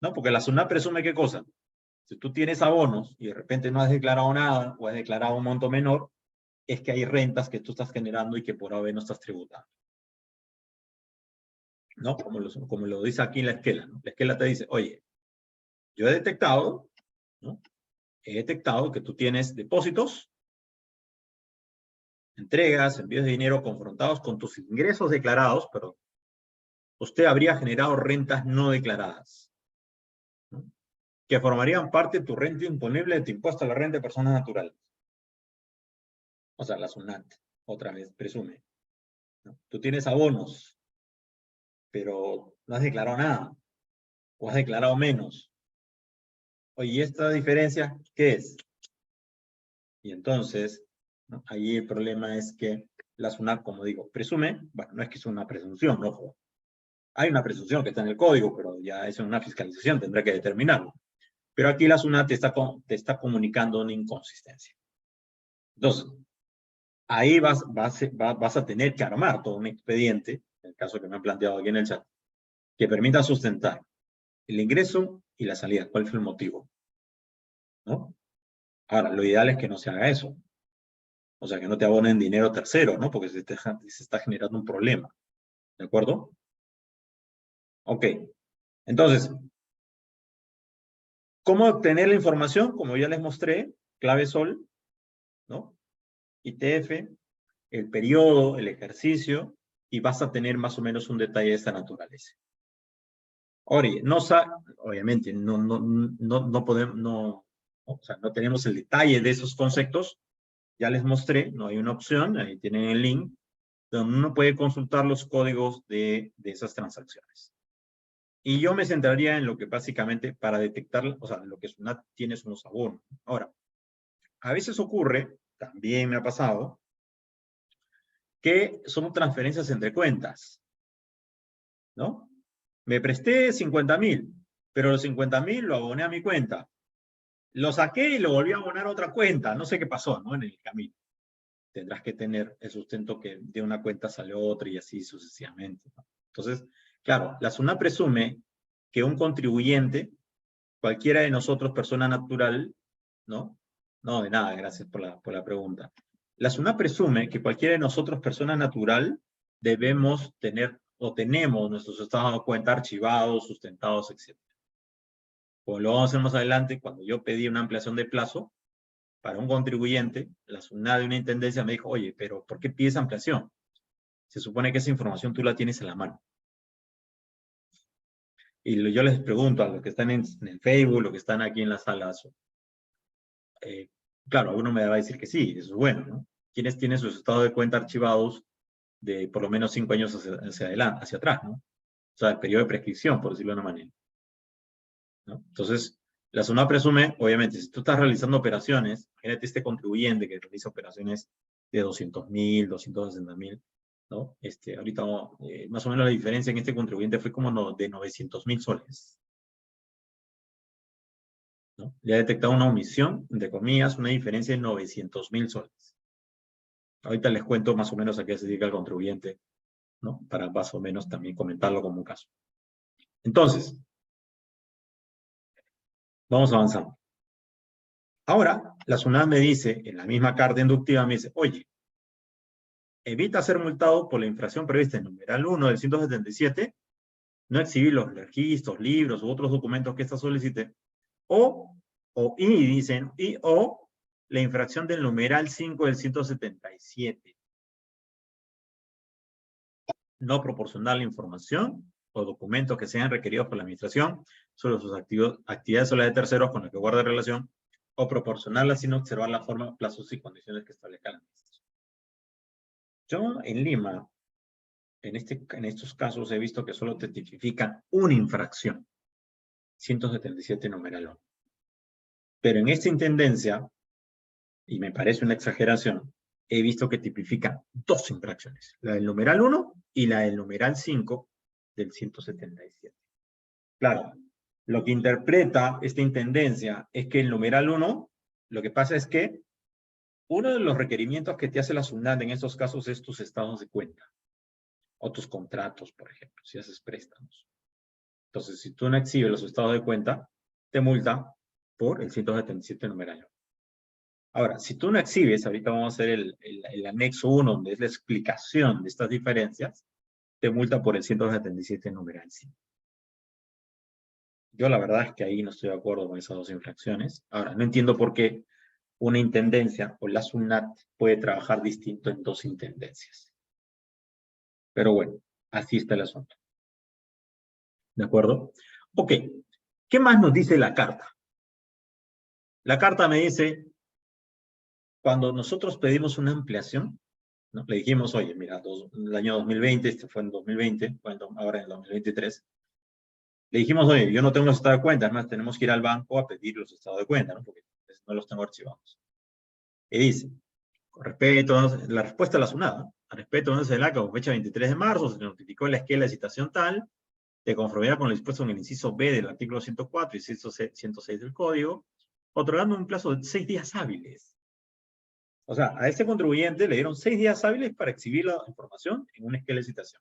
¿no? Porque la SUNAT presume ¿qué cosa? Si tú tienes abonos y de repente no has declarado nada o has declarado un monto menor, es que hay rentas que tú estás generando y que por ahora no estás tributando, ¿no? Como lo dice aquí en la esquela, ¿no? La esquela te dice, oye, yo he detectado, ¿no?, he detectado que tú tienes depósitos, entregas, envíos de dinero confrontados con tus ingresos declarados, pero usted habría generado rentas no declaradas, ¿no?, que formarían parte de tu renta imponible de tu impuesto a la renta de personas naturales. O sea, la SUNAT, otra vez, presume, ¿no? Tú tienes abonos, pero no has declarado nada, o has declarado menos. Oye, ¿y esta diferencia qué es? Y entonces, ¿no? Ahí el problema es que la SUNAT, como digo, presume, bueno, no es que es una presunción, ojo. Hay una presunción que está en el código, pero ya es una fiscalización, tendrá que determinarlo. Pero aquí la SUNAT te está comunicando una inconsistencia. Entonces, ahí vas a tener que armar todo un expediente, en el caso que me han planteado aquí en el chat, que permita sustentar el ingreso y la salida. ¿Cuál fue el motivo? ¿No? Ahora, lo ideal es que no se haga eso. O sea, que no te abonen dinero tercero, ¿no? Porque se está generando un problema. ¿De acuerdo? Ok. Entonces, ¿cómo obtener la información? Como ya les mostré, clave sol, ¿no? ITF, el periodo, el ejercicio, y vas a tener más o menos un detalle de esta naturaleza. Oye, obviamente, no podemos, o sea, no tenemos el detalle de esos conceptos. Ya les mostré, no hay una opción, ahí tienen el link, donde uno puede consultar los códigos de esas transacciones. Y yo me centraría en lo que básicamente para detectar, o sea, lo que SUNAT tiene son los abonos. Ahora, a veces ocurre, también me ha pasado, que son transferencias entre cuentas, ¿no? Me presté 50.000, pero los 50.000 lo aboné a mi cuenta. Lo saqué y lo volví a abonar a otra cuenta. No sé qué pasó, ¿no? En el camino. Tendrás que tener el sustento que de una cuenta sale otra y así sucesivamente, ¿no? Entonces, claro, la SUNAT presume que un contribuyente, cualquiera de nosotros, persona natural, ¿no? No, de nada, gracias por la pregunta. La SUNAT presume que cualquiera de nosotros, persona natural, debemos tener o tenemos nuestros estados de cuenta archivados, sustentados, etc. Como lo vamos a hacer más adelante, cuando yo pedí una ampliación de plazo para un contribuyente, la SUNAT de una intendencia me dijo, oye, pero ¿por qué pides ampliación? Se supone que esa información tú la tienes en la mano. Y yo les pregunto a los que están en el Facebook, los que están aquí en la sala, claro, alguno me va a decir que sí, eso es bueno, ¿no? ¿Quiénes tienen sus estados de cuenta archivados de por lo menos 5 años hacia adelante, hacia atrás, ¿no? O sea, el periodo de prescripción, por decirlo de una manera, ¿no? Entonces, la SUNAT presume, obviamente, si tú estás realizando operaciones, imagínate este contribuyente que realiza operaciones de 200.000, 260.000, ¿no? Ahorita, más o menos la diferencia en este contribuyente fue como de 900.000 soles, ¿no? Le ha detectado una omisión, entre comillas, una diferencia de 900.000 soles. Ahorita les cuento más o menos a qué se dedica el contribuyente, ¿no? Para más o menos también comentarlo como un caso. Entonces, vamos avanzando. Ahora, la SUNAT me dice, en la misma carta inductiva, me dice, oye, evita ser multado por la infracción prevista en numeral 1 del 177, no exhibir los registros, libros u otros documentos que ésta solicite, dicen, o la infracción del numeral 5 del 177. No proporcionar la información o documentos que sean requeridos por la administración sobre sus actividades o las de terceros con los que guarde relación, o proporcionarla sin observar la forma, plazos y condiciones que establezca la administración. Yo en Lima, en estos casos he visto que solo te tipifican una infracción, 177 numeral 1. Pero en esta intendencia, y me parece una exageración, he visto que tipifican dos infracciones, la del numeral 1 y la del numeral 5 del 177. Claro, lo que interpreta esta intendencia es que el numeral 1, lo que pasa es que uno de los requerimientos que te hace la SUNAT en estos casos es tus estados de cuenta o tus contratos, por ejemplo, si haces préstamos. Entonces, si tú no exhibes los estados de cuenta, te multa por el 177 numeral 1. Ahora, si tú no exhibes, ahorita vamos a hacer el anexo 1, donde es la explicación de estas diferencias, te multa por el 177 numeral 5. Yo la verdad es que ahí no estoy de acuerdo con esas dos infracciones. Ahora, no entiendo por qué una intendencia o la SUNAT puede trabajar distinto en dos intendencias. Pero bueno, así está el asunto. ¿De acuerdo? Ok, ¿qué más nos dice la carta? La carta me dice, cuando nosotros pedimos una ampliación, ¿no? Le dijimos, oye, mira, el año 2020, este fue en 2020, bueno, ahora en el 2023, le dijimos, oye, yo no tengo los estados de cuenta, además tenemos que ir al banco a pedir los estados de cuenta, ¿no? Porque no los tengo archivados. Y dice, Con respecto, la respuesta a la SUNAT, ¿no? A respecto del acta con fecha 23 de marzo, se notificó en la esquela de citación tal, de conformidad con lo dispuesto en el inciso B del artículo 104 y inciso 106 del Código, otorgando un plazo de 6 días hábiles. O sea, a este contribuyente le dieron 6 días hábiles para exhibir la información en una esquela de citación.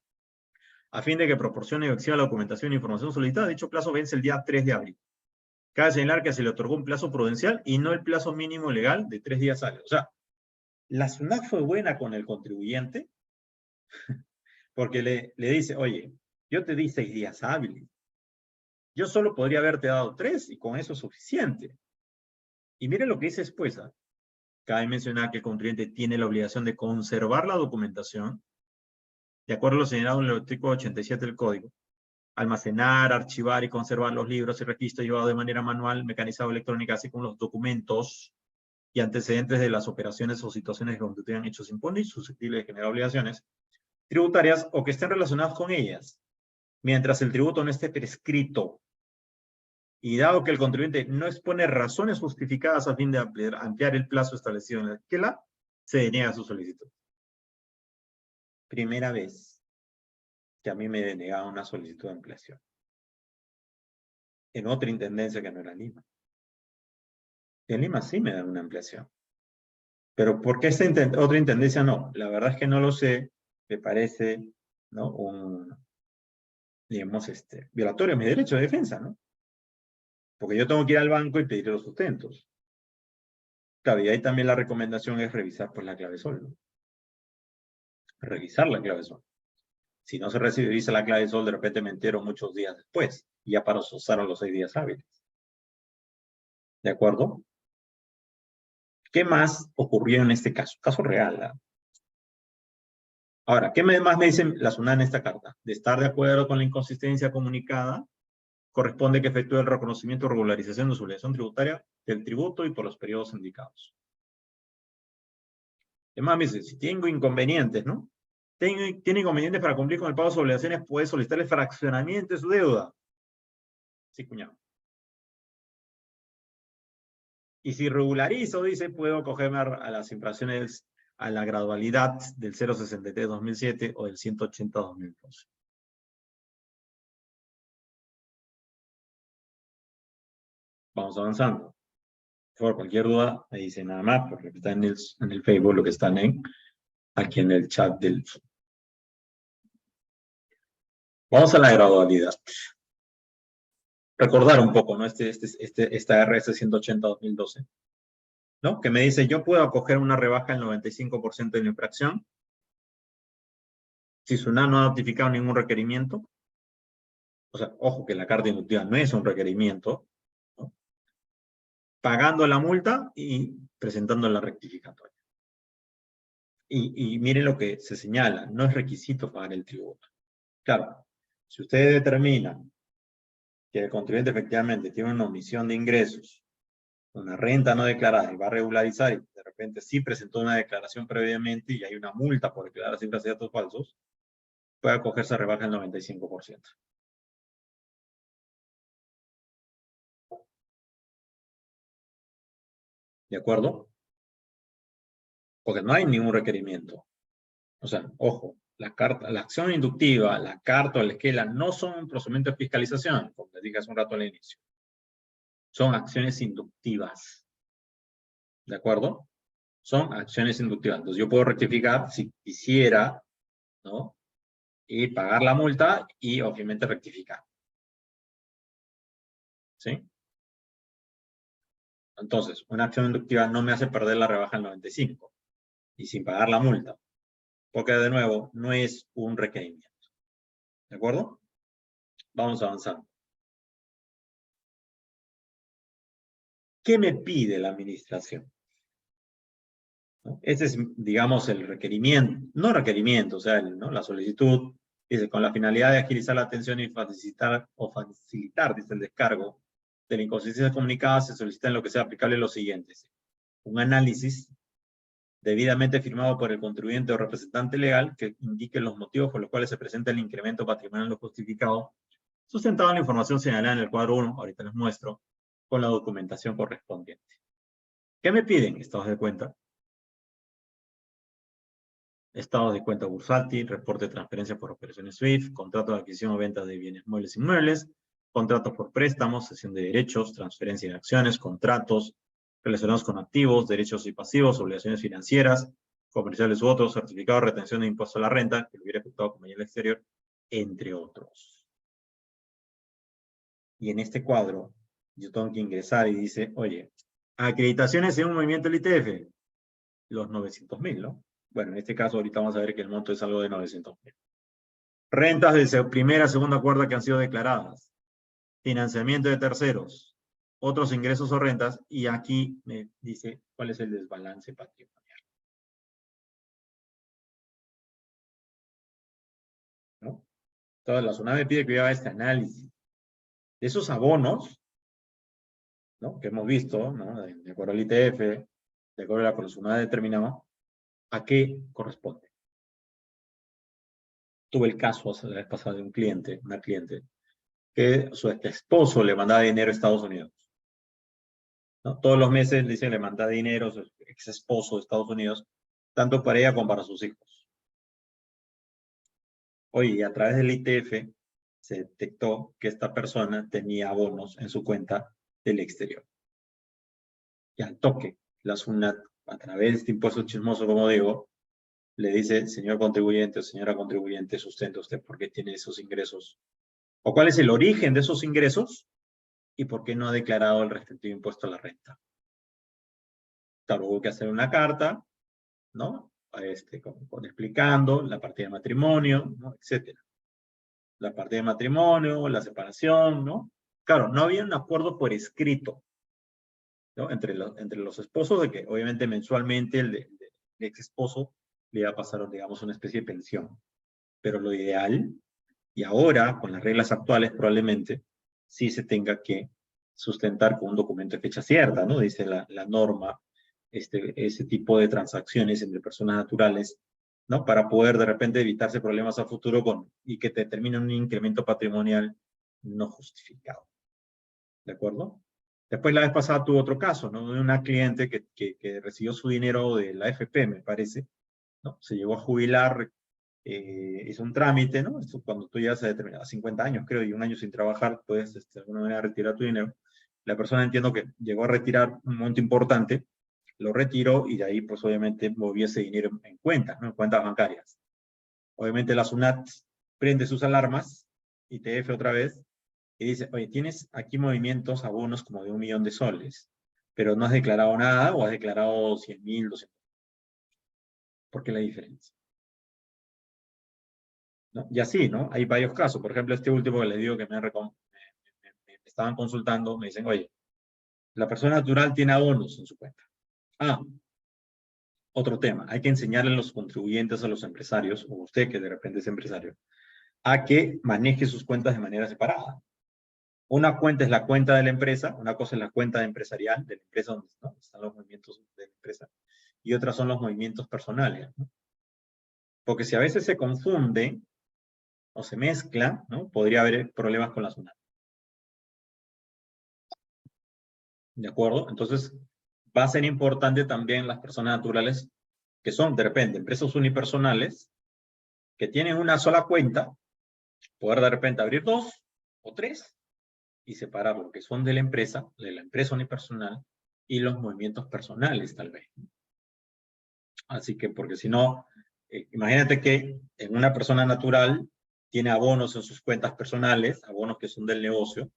A fin de que proporcione y exhiba la documentación e información solicitada, dicho plazo vence el día 3 de abril. Cabe señalar que se le otorgó un plazo prudencial y no el plazo mínimo legal de 3 días hábiles. O sea, la SUNAT fue buena con el contribuyente porque le dice, oye, yo te di 6 días hábiles. Yo solo podría haberte dado 3 y con eso es suficiente. Y miren lo que dice después. Cabe mencionar que el contribuyente tiene la obligación de conservar la documentación, de acuerdo a lo señalado en el artículo 87 del Código. Almacenar, archivar y conservar los libros y registros llevados de manera manual, mecanizado o electrónica, así como los documentos y antecedentes de las operaciones o situaciones donde tengan hechos imponibles susceptibles de generar obligaciones tributarias o que estén relacionadas con ellas, mientras el tributo no esté prescrito. Y dado que el contribuyente no expone razones justificadas a fin de ampliar el plazo establecido en la esquela, se deniega su solicitud. Primera vez que a mí me denegaba una solicitud de ampliación. En otra intendencia que no era Lima. En Lima sí me dan una ampliación. Pero ¿por qué esta otra intendencia no? La verdad es que no lo sé. Me parece, ¿no? Un, digamos, violatorio a mi derecho de defensa, ¿no? Porque yo tengo que ir al banco y pedir los sustentos. Claro, y ahí también la recomendación es revisar pues la clave sol, ¿no? Revisar la clave sol. Si no se revisa la clave sol, de repente me entero muchos días después. Y ya pasaron los 6 días hábiles. ¿De acuerdo? ¿Qué más ocurrió en este caso? Caso real, ¿eh? Ahora, ¿qué más me dice la SUNAT en esta carta? De estar de acuerdo con la inconsistencia comunicada, corresponde que efectúe el reconocimiento o regularización de su obligación tributaria del tributo y por los periodos indicados. Además, me dice, si tengo inconvenientes, ¿no? Tiene inconvenientes para cumplir con el pago de sus obligaciones, puede solicitar el fraccionamiento de su deuda. Sí, cuñado. Y si regularizo, dice, puedo acogerme a las infracciones a la gradualidad del 063-2007 o del 180-2012. Vamos avanzando. Por cualquier duda, me dice nada más, porque está en el Facebook, lo que están aquí en el chat del... Vamos a la gradualidad. Recordar un poco, ¿no? Esta RS 180-2012, ¿no? Que me dice, yo puedo acoger una rebaja del 95% de la infracción si SUNAT no ha notificado ningún requerimiento. O sea, ojo que la carta inductiva no es un requerimiento, ¿no? Pagando la multa y presentando la rectificatoria. Y miren lo que se señala, no es requisito pagar el tributo. Claro, si ustedes determinan que el contribuyente efectivamente tiene una omisión de ingresos, una renta no declarada y va a regularizar y de repente sí presentó una declaración previamente y hay una multa por declarar cifras y datos falsos, puede acogerse a rebaja del 95%. ¿De acuerdo? Porque no hay ningún requerimiento. O sea, ojo, la acción inductiva, la carta o la esquela no son un procedimiento de fiscalización, como les dije hace un rato al inicio. Son acciones inductivas. ¿De acuerdo? Son acciones inductivas. Entonces yo puedo rectificar si quisiera, ¿no? Y pagar la multa y obviamente rectificar. ¿Sí? Entonces, una acción inductiva no me hace perder la rebaja al 95 y sin pagar la multa. Porque de nuevo, no es un requerimiento. ¿De acuerdo? Vamos avanzando. ¿Qué me pide la administración? ¿No? Ese es, digamos, el requerimiento, no requerimiento, o sea, ¿no? La solicitud, dice, con la finalidad de agilizar la atención y facilitar, dice, el descargo de la inconsistencia comunicada, se solicita en lo que sea aplicable lo siguiente. Un análisis debidamente firmado por el contribuyente o representante legal que indique los motivos por los cuales se presenta el incremento patrimonial no justificado, sustentado en la información señalada en el cuadro 1, ahorita les muestro, con la documentación correspondiente. ¿Qué me piden? Estados de cuenta, estados de cuenta bursátil, reporte de transferencia por operaciones SWIFT, contrato de adquisición o venta de bienes muebles e inmuebles, contratos por préstamos, cesión de derechos, transferencia de acciones, contratos relacionados con activos, derechos y pasivos, obligaciones financieras, comerciales u otros, certificados de retención de impuesto a la renta, que lo hubiera efectuado compañía del exterior, entre otros. Y en este cuadro, yo tengo que ingresar y dice, oye, acreditaciones en un movimiento del ITF, los 900.000, ¿no? Bueno, en este caso ahorita vamos a ver que el monto es algo de 900.000. Rentas de primera, segunda, cuarta que han sido declaradas. Financiamiento de terceros. Otros ingresos o rentas. Y aquí me dice cuál es el desbalance patrimonial. ¿No? Entonces la SUNAT me pide que yo haga este análisis. De esos abonos, ¿no? Que hemos visto, ¿no? De acuerdo al ITF, de acuerdo a la que la SUNAT determinado, ¿a qué corresponde? Tuve el caso la vez pasada de un cliente, una cliente, que su esposo le mandaba dinero a Estados Unidos. ¿No? Todos los meses le manda dinero a su ex esposo de Estados Unidos, tanto para ella como para sus hijos. Oye, a través del ITF se detectó que esta persona tenía abonos en su cuenta del exterior. Y al toque, la SUNAT, a través de este impuesto chismoso, como digo, le dice, señor contribuyente o señora contribuyente, sustenta usted por qué tiene esos ingresos, o cuál es el origen de esos ingresos, y por qué no ha declarado el respectivo impuesto a la renta. Claro, hubo que hacer una carta, ¿no? Explicando la partida de matrimonio, ¿no? Etcétera. La partida de matrimonio, la separación, ¿no? Claro, no había un acuerdo por escrito, ¿no? Entre los esposos, de que obviamente mensualmente el ex esposo le iba a pasar, digamos, una especie de pensión. Pero lo ideal, y ahora con las reglas actuales probablemente, sí se tenga que sustentar con un documento de fecha cierta, ¿no? Dice la norma, ese tipo de transacciones entre personas naturales, ¿no? Para poder de repente evitarse problemas a futuro y que te determine un incremento patrimonial no justificado. ¿De acuerdo? Después la vez pasada tuvo otro caso, ¿no? De una cliente que recibió su dinero de la AFP, me parece, ¿no? Se llegó a jubilar, hizo un trámite, ¿no? Esto cuando tú llegas a 50 años, creo, y un año sin trabajar, puedes de alguna manera retirar tu dinero. La persona, entiendo que llegó a retirar un monto importante, lo retiró y de ahí, pues obviamente, movía ese dinero en cuentas, ¿no? En cuentas bancarias. Obviamente la SUNAT prende sus alarmas, ITF otra vez, y dice, oye, tienes aquí movimientos, abonos como de 1 millón de soles, pero no has declarado nada o has declarado 100.000, 200.000. ¿Por qué la diferencia? ¿No? Y así, ¿no? Hay varios casos. Por ejemplo, este último que les digo que me estaban consultando, me dicen, oye, la persona natural tiene abonos en su cuenta. Ah, otro tema. Hay que enseñarle a los contribuyentes, a los empresarios, o usted que de repente es empresario, a que maneje sus cuentas de manera separada. Una cuenta es la cuenta de la empresa, una cosa es la cuenta empresarial, de la empresa donde, ¿no? Están los movimientos de la empresa, y otras son los movimientos personales, ¿no? Porque si a veces se confunde o se mezcla, ¿no? Podría haber problemas con la SUNAT. ¿De acuerdo? Entonces, va a ser importante también las personas naturales que son, de repente, empresas unipersonales, que tienen una sola cuenta, poder de repente abrir 2 o 3 y separar lo que son de la empresa unipersonal, y los movimientos personales, tal vez. Así que, porque si no, imagínate que en una persona natural tiene abonos en sus cuentas personales, abonos que son del negocio,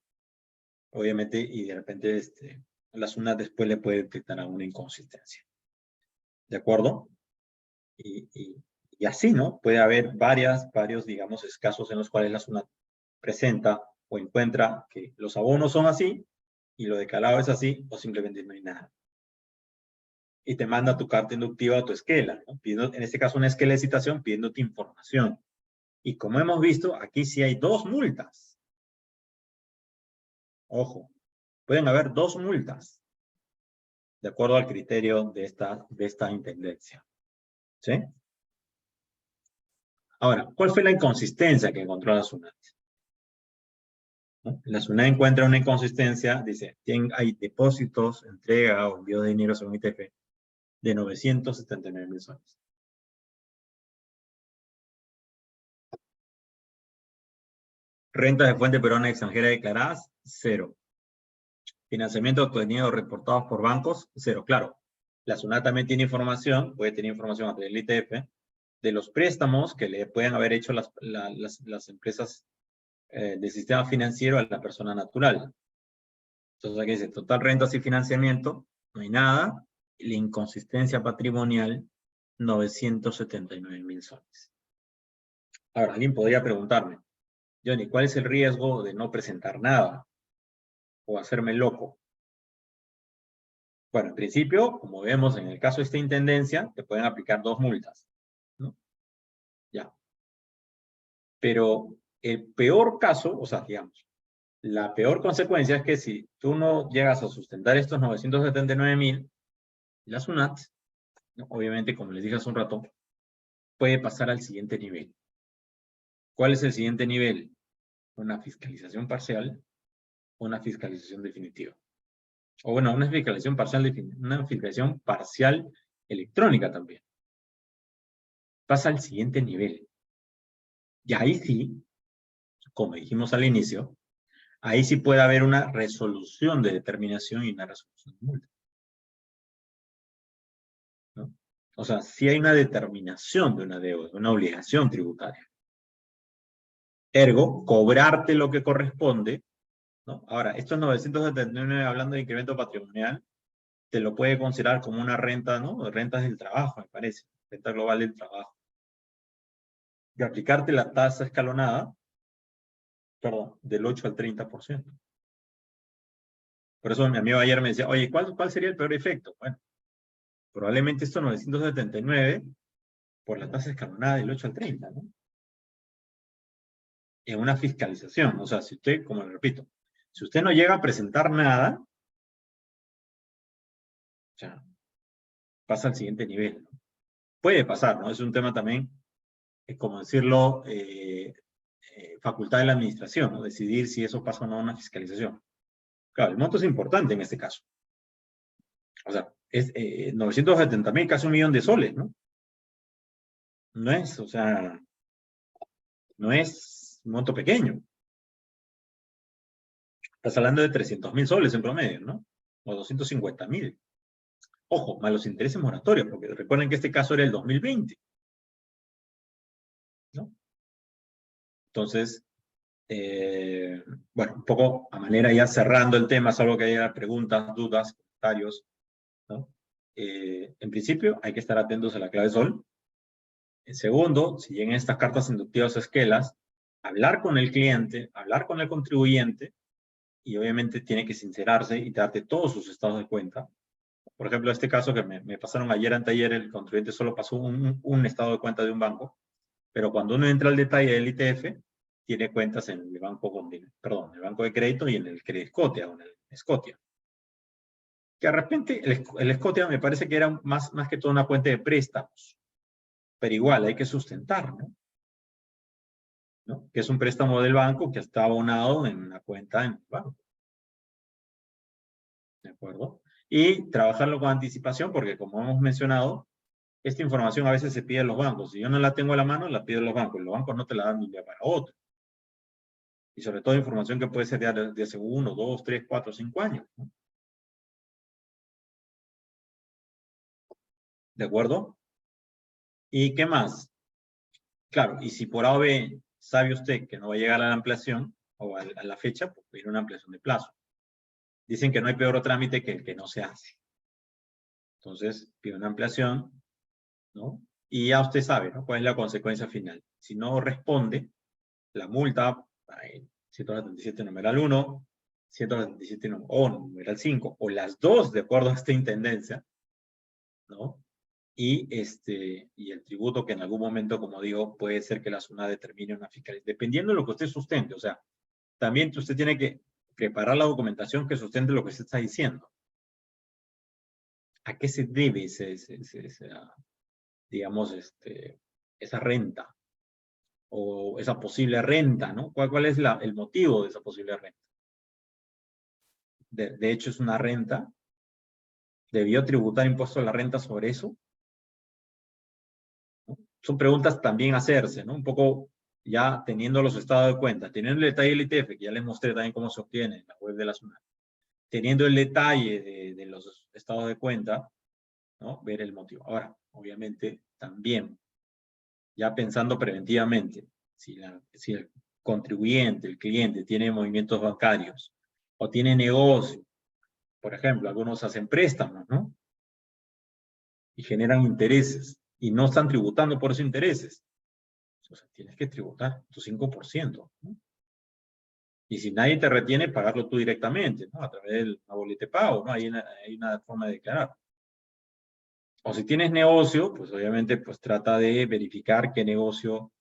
obviamente, y de repente la SUNAT después le puede detectar alguna inconsistencia. ¿De acuerdo? Y así, ¿no? Puede haber varios, digamos, casos en los cuales la SUNAT presenta o encuentra que los abonos son así, y lo declarado es así, o simplemente no hay nada. Y te manda tu carta inductiva o tu esquela, ¿no? Pidiendo, en este caso una esquela de citación, pidiéndote información. Y como hemos visto, aquí sí hay 2 multas. Ojo, pueden haber 2 multas, de acuerdo al criterio de esta intendencia. ¿Sí? Ahora, ¿cuál fue la inconsistencia que encontró la SUNAT? ¿No? La SUNAT encuentra una inconsistencia, dice, hay depósitos, entrega o envío de dinero según ITF de 979.000 soles. Rentas de fuente peruana extranjera declaradas, 0. Financiamiento obtenido reportados por bancos, 0. Claro, la SUNAT también tiene información, puede tener información a través del ITF, de los préstamos que le pueden haber hecho las empresas del sistema financiero a la persona natural. Entonces aquí dice, total rentas y financiamiento, no hay nada. La inconsistencia patrimonial, 979.000 soles. Ahora, alguien podría preguntarme, Johnny, ¿cuál es el riesgo de no presentar nada? O hacerme loco. Bueno, en principio, como vemos en el caso de esta intendencia, te pueden aplicar 2 multas, ¿no? Ya. Pero el peor caso, o sea, digamos, la peor consecuencia es que si tú no llegas a sustentar estos 979.000, la SUNAT, ¿no? Obviamente, como les dije hace un rato, puede pasar al siguiente nivel. ¿Cuál es el siguiente nivel? Una fiscalización parcial o una fiscalización definitiva. O bueno, una fiscalización parcial electrónica también. Pasa al siguiente nivel. Y ahí sí, como dijimos al inicio, ahí sí puede haber una resolución de determinación y una resolución de multa, ¿no? O sea, sí hay una determinación de una deuda, de una obligación tributaria. Ergo, cobrarte lo que corresponde, ¿no? Ahora, estos 979, hablando de incremento patrimonial, te lo puede considerar como una renta, ¿no? Rentas del trabajo, me parece. Renta global del trabajo. Y aplicarte la tasa escalonada, perdón, del 8 al 30%. Por eso mi amigo ayer me decía, oye, ¿cuál sería el peor efecto? Bueno, probablemente estos 979 por la tasa escalonada del 8 al 30, ¿no? En una fiscalización. O sea, si usted, como le repito, si usted no llega a presentar nada, o sea, pasa al siguiente nivel, ¿no? Puede pasar, ¿no? Es un tema también, como decirlo, facultad de la administración, ¿no? Decidir si eso pasa o no a una fiscalización. Claro, el monto es importante en este caso. O sea, es 970.000, casi 1.000.000 de soles, ¿no? No es, o sea, no es un monto pequeño. Estás hablando de 300.000 soles en promedio, ¿no? O 250.000. Ojo, más los intereses moratorios, porque recuerden que este caso era el 2020, ¿no? Entonces, bueno, un poco a manera ya cerrando el tema, salvo que haya preguntas, dudas, comentarios, ¿no? En principio, hay que estar atentos a la clave sol. En segundo, si llegan estas cartas inductivas o esquelas, hablar con el cliente, hablar con el contribuyente, y obviamente tiene que sincerarse y darte todos sus estados de cuenta. Por ejemplo, este caso que me pasaron ayer, anteayer, el contribuyente solo pasó un estado de cuenta de un banco, pero cuando uno entra al detalle del ITF, tiene cuentas en el banco, perdón, el banco de crédito y en el Credit Scotia, o en el Scotia. Que de repente el Scotia me parece que era más que todo una cuenta de préstamos, pero igual hay que sustentar, ¿no? Que es un préstamo del banco que está abonado en una cuenta en el banco. ¿De acuerdo? Y trabajarlo con anticipación, porque como hemos mencionado, esta información a veces se pide a los bancos. Si yo no la tengo a la mano, la pido a los bancos. Los bancos no te la dan de un día para otro. Y sobre todo información que puede ser de hace 1, 2, 3, 4, 5 años, ¿no? ¿De acuerdo? ¿Y qué más? Claro, y si por A o B sabe usted que no va a llegar a la ampliación o a la fecha, pues pedir una ampliación de plazo. Dicen que no hay peor trámite que el que no se hace. Entonces, pide una ampliación, ¿no? Y ya usted sabe, ¿no? ¿Cuál es la consecuencia final? Si no responde, la multa, 177 numeral 1, 177 o numeral 5, o las dos, de acuerdo a esta intendencia, ¿no? Y el tributo que en algún momento, como digo, puede ser que la SUNAT determine una fiscalía, dependiendo de lo que usted sustente. O sea, también usted tiene que preparar la documentación que sustente lo que usted está diciendo. ¿A qué se debe digamos, esa renta? O esa posible renta, ¿no? ¿Cuál es el motivo de esa posible renta? De hecho, es una renta. ¿Debió tributar impuesto a la renta sobre eso? ¿No? Son preguntas también a hacerse, ¿no? Un poco ya teniendo los estados de cuenta, teniendo el detalle del ITF, que ya les mostré también cómo se obtiene en la web de la SUNAT, teniendo el detalle de los estados de cuenta, ¿no? Ver el motivo. Ahora, obviamente, también, ya pensando preventivamente, si el contribuyente, el cliente, tiene movimientos bancarios o tiene negocio, por ejemplo, algunos hacen préstamos, ¿no? Y generan intereses y no están tributando por esos intereses. O sea, tienes que tributar tu 5%, ¿no? Y si nadie te retiene, pagarlo tú directamente, ¿no? A través de una boleta de pago, ¿no? Hay una forma de declarar. O si tienes negocio, pues obviamente pues trata de verificar qué negocio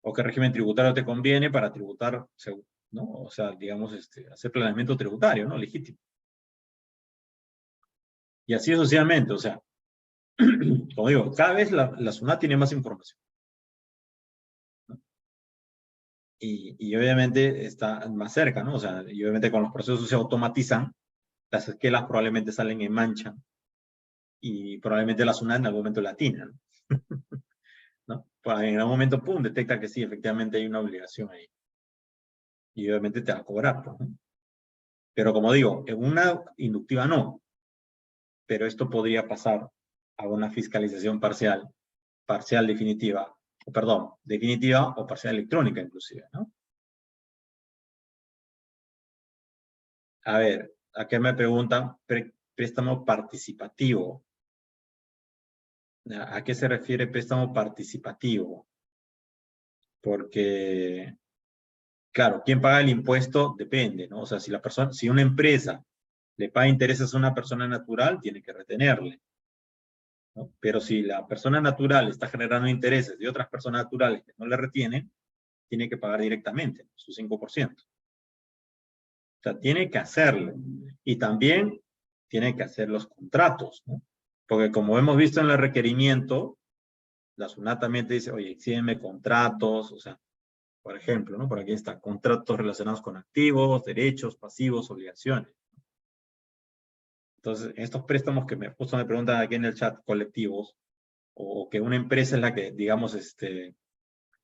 o qué régimen tributario te conviene para tributar, ¿no? O sea, digamos, hacer planeamiento tributario, ¿no? Legítimo. Y así sucesivamente, o sea, como digo, cada vez la SUNAT tiene más información, ¿no? Y obviamente está más cerca, ¿no? O sea, y obviamente con los procesos se automatizan, las esquelas probablemente salen en mancha y probablemente la SUNAT en algún momento latina, ¿no? ¿No? Pues en algún momento, pum, detecta que sí, efectivamente hay una obligación ahí. Y obviamente te va a cobrar, pues, ¿no? Pero como digo, en una inductiva no. Pero esto podría pasar a una fiscalización parcial, parcial definitiva, o perdón, definitiva o parcial electrónica inclusive, ¿no? A ver, acá me preguntan préstamo participativo. ¿A qué se refiere préstamo participativo? Porque, claro, ¿quién paga el impuesto? Depende, ¿no? O sea, si una empresa le paga intereses a una persona natural, tiene que retenerle, ¿no? Pero si la persona natural está generando intereses de otras personas naturales que no le retienen, tiene que pagar directamente su 5%. O sea, tiene que hacerlo. Y también tiene que hacer los contratos, ¿no? Porque como hemos visto en el requerimiento, la SUNAT también te dice, oye, exígeme contratos, o sea, por ejemplo, ¿no? Por aquí está, contratos relacionados con activos, derechos, pasivos, obligaciones. Entonces, estos préstamos que justo me preguntan aquí en el chat, colectivos, o que una empresa es la que, digamos,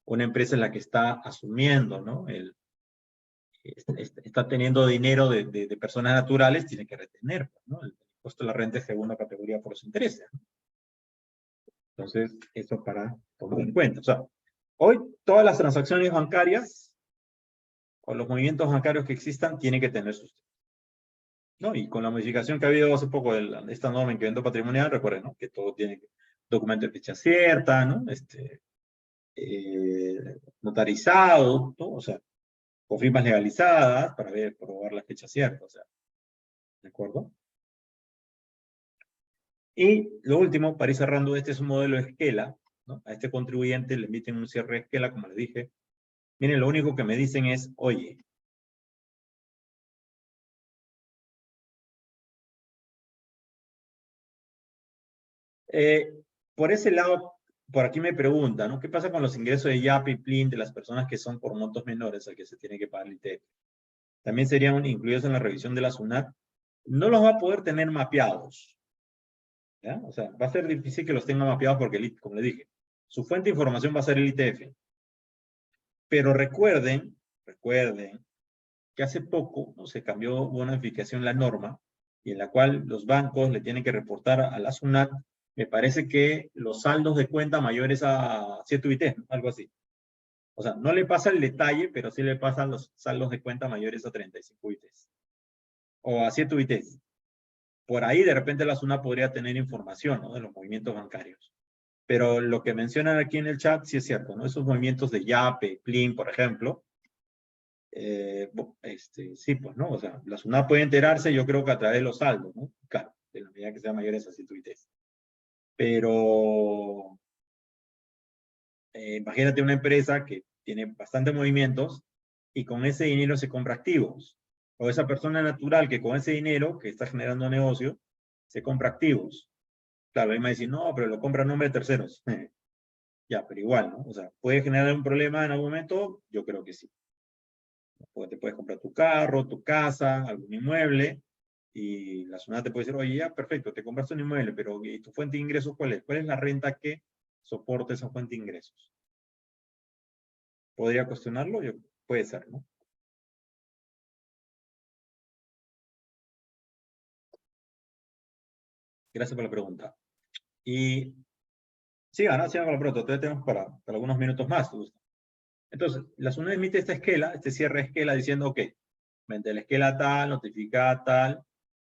una empresa es la que está asumiendo, ¿no? Está teniendo dinero de personas naturales, tiene que retener, ¿no? El impuesto de la renta es segunda categoría por los intereses, ¿no? Entonces, eso para tomar en cuenta. O sea, hoy todas las transacciones bancarias o los movimientos bancarios que existan tienen que tener sus, ¿no? Y con la modificación que ha habido hace poco de esta norma en incremento patrimonial, recuerden, ¿no? Que todo tiene documento de fecha cierta, ¿no? Notarizado, ¿no? O sea, con firmas legalizadas para probar la fecha cierta, o sea, ¿de acuerdo? Y lo último, para ir cerrando, este es un modelo de esquela, ¿no? A este contribuyente le emiten un cierre de esquela, como les dije. Miren, lo único que me dicen es, oye, por ese lado, por aquí me preguntan, ¿no? ¿Qué pasa con los ingresos de YAP y PLIN de las personas que son por montos menores al que se tiene que pagar el ITF? También serían incluidos en la revisión de la SUNAT. No los va a poder tener mapeados, ¿ya? O sea, va a ser difícil que los tenga mapeados porque, como le dije, su fuente de información va a ser el ITF. Pero recuerden que hace poco, ¿no? Se cambió una modificación la norma y en la cual los bancos le tienen que reportar a la SUNAT, me parece que los saldos de cuenta mayores a 7 UIT, ¿no? Algo así. O sea, no le pasa el detalle, pero sí le pasan los saldos de cuenta mayores a 35 UITs. O a 7 UITs. Por ahí de repente la SUNAT podría tener información, ¿no? De los movimientos bancarios. Pero lo que mencionan aquí en el chat sí es cierto, ¿no? Esos movimientos de YAPE, PLIN, por ejemplo, sí, pues, ¿no? O sea, la SUNAT puede enterarse, yo creo que a través de los saldos, ¿no? Claro, de la medida que sean mayores a 100 UITs. Pero, imagínate una empresa que tiene bastantes movimientos y con ese dinero se compra activos. O esa persona natural que con ese dinero que está generando negocio, se compra activos. Claro, ahí me dicen, no, pero lo compra a nombre de terceros. Ya, pero igual, ¿no? O sea, ¿puede generar un problema en algún momento? Yo creo que sí. Te puedes comprar tu carro, tu casa, algún inmueble, y la SUNAT te puede decir, oye, ya, perfecto, te compraste un inmueble, pero ¿y tu fuente de ingresos cuál es? ¿Cuál es la renta que soporta esa fuente de ingresos? ¿Podría cuestionarlo? Puede ser, ¿no? Gracias por la pregunta. Y sigan con la pregunta. Todavía tenemos para algunos minutos más. Entonces, la SUNAT emite esta esquela, este cierre de esquela diciendo, ok, mediante la esquela tal, notifica tal,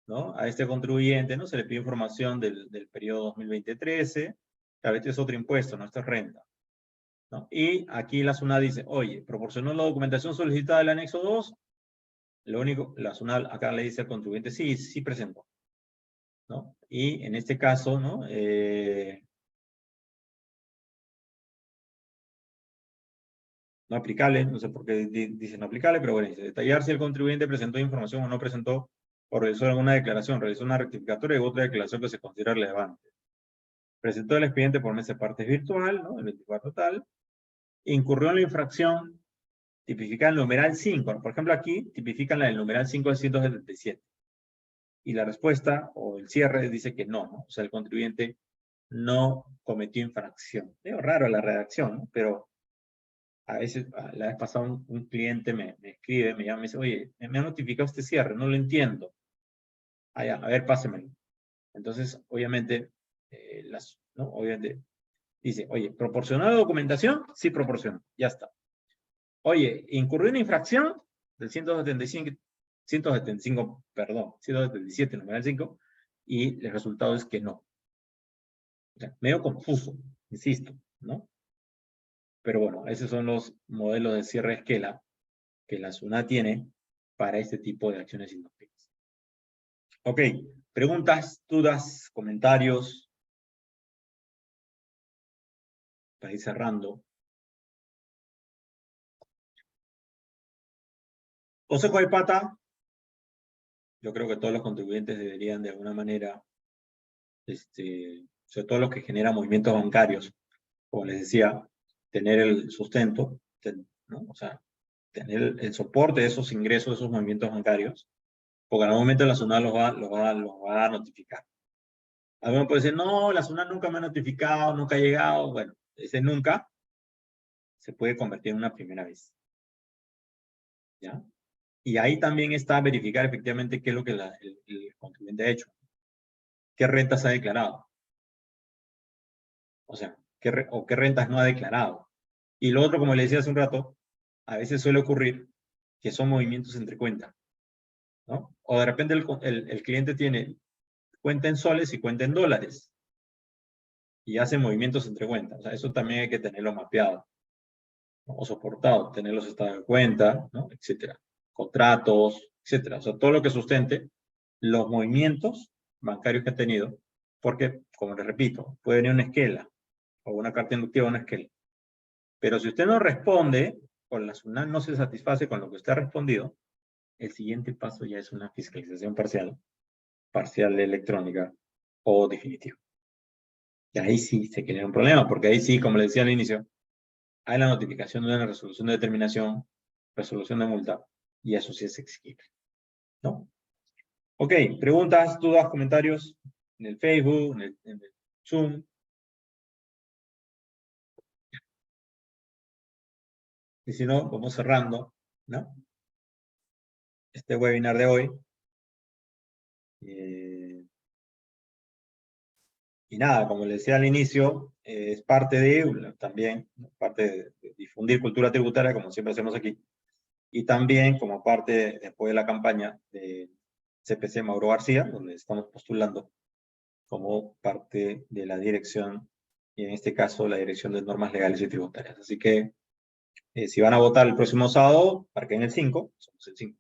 ¿no? A este contribuyente, ¿no? Se le pide información del periodo 2020-13. Claro, este es otro impuesto, ¿no? Esto es renta, ¿no? Y aquí la SUNAT dice, oye, proporcionó la documentación solicitada del anexo 2. Lo único, la SUNAT acá le dice al contribuyente, sí, sí presentó, ¿no? Y en este caso, ¿no? No aplicable, no sé por qué dice no aplicable, pero bueno, dice detallar si el contribuyente presentó información o no presentó, o realizó alguna declaración, realizó una rectificatoria y otra declaración que se considera relevante. Presentó el expediente por mes de partes virtual, ¿no? El 24 tal. Incurrió en la infracción, tipifica el numeral 5, ¿no? Por ejemplo, aquí tipifican la del numeral 5 de 177. Y la respuesta o el cierre dice que no, ¿no? O sea, el contribuyente no cometió infracción. Es raro la redacción, ¿no? Pero a veces, la vez pasada un cliente me escribe, me llama y me dice, oye, me ha notificado este cierre, no lo entiendo. Ah, ya, a ver, pásemelo. Entonces, obviamente, ¿no? Obviamente, dice, oye, ¿proporcionó la documentación? Sí, proporcionó, ya está. Oye, ¿incurrió en infracción? Del 175, perdón, 177, numeral 5, y el resultado es que no. O sea, medio confuso, insisto, ¿no? Pero bueno, esos son los modelos de cierre de esquela que la SUNAT tiene para este tipo de acciones inductivas. Ok, preguntas, dudas, comentarios, para ir cerrando. Consejo de pata, yo creo que todos los contribuyentes deberían de alguna manera, sobre todo los que generan movimientos bancarios, como les decía, tener el sustento, ¿no? O sea, tener el soporte de esos ingresos, de esos movimientos bancarios, porque en algún momento la SUNAT los va a notificar. Algunos pueden decir, no, la SUNAT nunca me ha notificado, nunca ha llegado. Bueno, ese nunca se puede convertir en una primera vez. ¿Ya? Y ahí también está verificar efectivamente qué es lo que el contribuyente ha hecho. ¿Qué rentas ha declarado? O sea, qué rentas no ha declarado. Y lo otro, como le decía hace un rato, a veces suele ocurrir que son movimientos entre cuentas, ¿no? O de repente el cliente tiene cuenta en soles y cuenta en dólares. Y hace movimientos entre cuentas. O sea, eso también hay que tenerlo mapeado, ¿no? O soportado, tener los estados de cuenta, ¿no? Etcétera. Contratos, etcétera. O sea, todo lo que sustente los movimientos bancarios que ha tenido, porque, como les repito, puede venir una esquela, o una carta inductiva o una esquela. Pero si usted no responde, o la SUNAT no se satisface con lo que usted ha respondido, el siguiente paso ya es una fiscalización parcial electrónica o definitiva. Y ahí sí se genera un problema, porque ahí sí, como le decía al inicio, hay la notificación de una resolución de determinación, resolución de multa, y eso sí es exigible, ¿no? Ok, preguntas, dudas, comentarios en el Facebook, en el Zoom. Y si no, vamos cerrando, ¿no? Este webinar de hoy. Y nada, como les decía al inicio, es parte de, también, parte de difundir cultura tributaria, como siempre hacemos aquí, y también como parte, después de la campaña de CPC Mauro García, donde estamos postulando como parte de la dirección, y en este caso la Dirección de Normas Legales y Tributarias. Así que, si van a votar el próximo sábado, marquen el 5, somos el 5.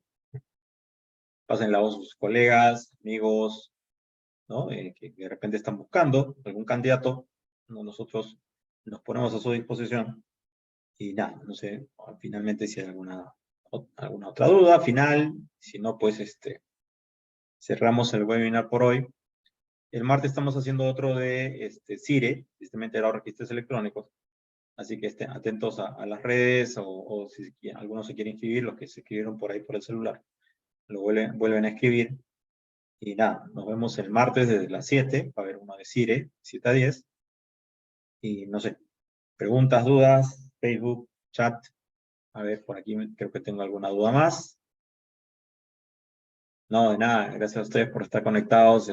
Pasen la voz a sus colegas, amigos, ¿no? Que de repente están buscando algún candidato, ¿no? Nosotros nos ponemos a su disposición y nada, no sé, finalmente si hay alguna otra duda final, si no, pues cerramos el webinar por hoy. El martes estamos haciendo otro de CIRE, Sistema Integrado de Registros Electrónicos, así que estén atentos a las redes o si alguno se quiere inscribir, los que se escribieron por ahí por el celular, lo vuelven a escribir. Y nada, nos vemos el martes desde las 7, va a haber uno de CIRE, 7 a 10. Y no sé, preguntas, dudas, Facebook, chat. A ver, por aquí creo que tengo alguna duda más. No, de nada, gracias a ustedes por estar conectados,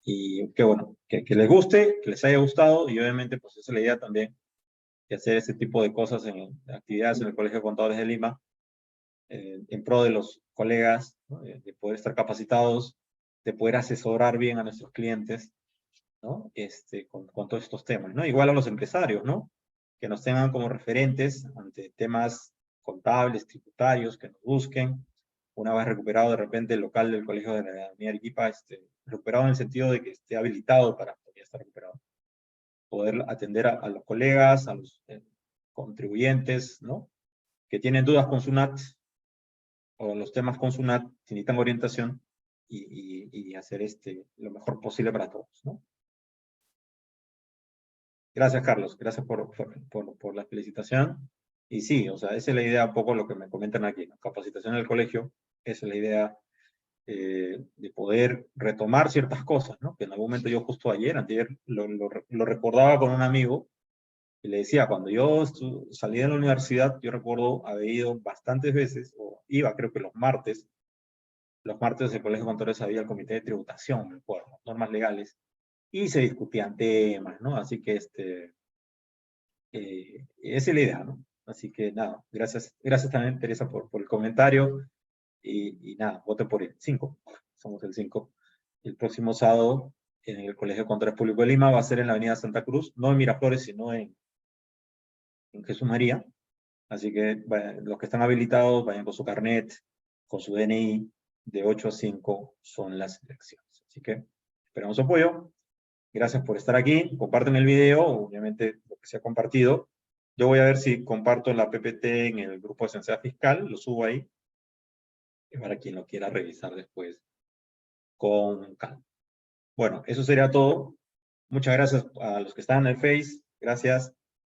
y qué bueno, que les guste, que les haya gustado, y obviamente pues esa es la idea también, de hacer ese tipo de cosas en actividades en el Colegio de Contadores de Lima, en pro de los colegas, ¿no? De poder estar capacitados, de poder asesorar bien a nuestros clientes, ¿no? Con todos estos temas, ¿no? Igual a los empresarios, ¿no? Que nos tengan como referentes ante temas contables, tributarios, que nos busquen. Una vez recuperado de repente el local del Colegio de la Unidad Arequipa, recuperado en el sentido de que esté habilitado para todavía estar recuperado. Poder atender a los colegas, a los contribuyentes, ¿no? Que tienen dudas con SUNAT, o los temas con SUNAT, que necesitan orientación, y hacer lo mejor posible para todos, ¿no? Gracias, Carlos. Gracias por la felicitación. Y sí, o sea, esa es la idea, un poco lo que me comentan aquí, ¿no? Capacitación en el colegio, esa es la idea, de poder retomar ciertas cosas, ¿no? Que en algún momento yo justo ayer lo recordaba con un amigo, y le decía, cuando yo salí de la universidad, yo recuerdo haber ido bastantes veces, o iba creo que los martes del Colegio de Contadores había el comité de tributación, me acuerdo, normas legales, y se discutían temas, ¿no? Así que esa es la idea, ¿no? Así que nada, gracias también, Teresa, por el comentario, y nada, vote por el 5, somos el 5. El próximo sábado en el Colegio de Contadores Públicos de Lima va a ser en la Avenida Santa Cruz, no en Miraflores, sino en Jesús María. Así que los que están habilitados vayan con su carnet, con su DNI, de 8 a 5 son las elecciones. Así que esperamos su apoyo. Gracias por estar aquí. Comparten el video, obviamente lo que se ha compartido. Yo voy a ver si comparto la PPT en el grupo de Ciencia Fiscal, lo subo ahí, para quien lo quiera revisar después con calma. Bueno, eso sería todo. Muchas gracias a los que están en el Face, gracias,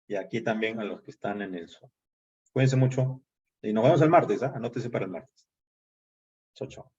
y aquí también a los que están en el Zoom. Cuídense mucho, y nos vemos el martes, ¿ah? Anótese para el martes. Chao, chao.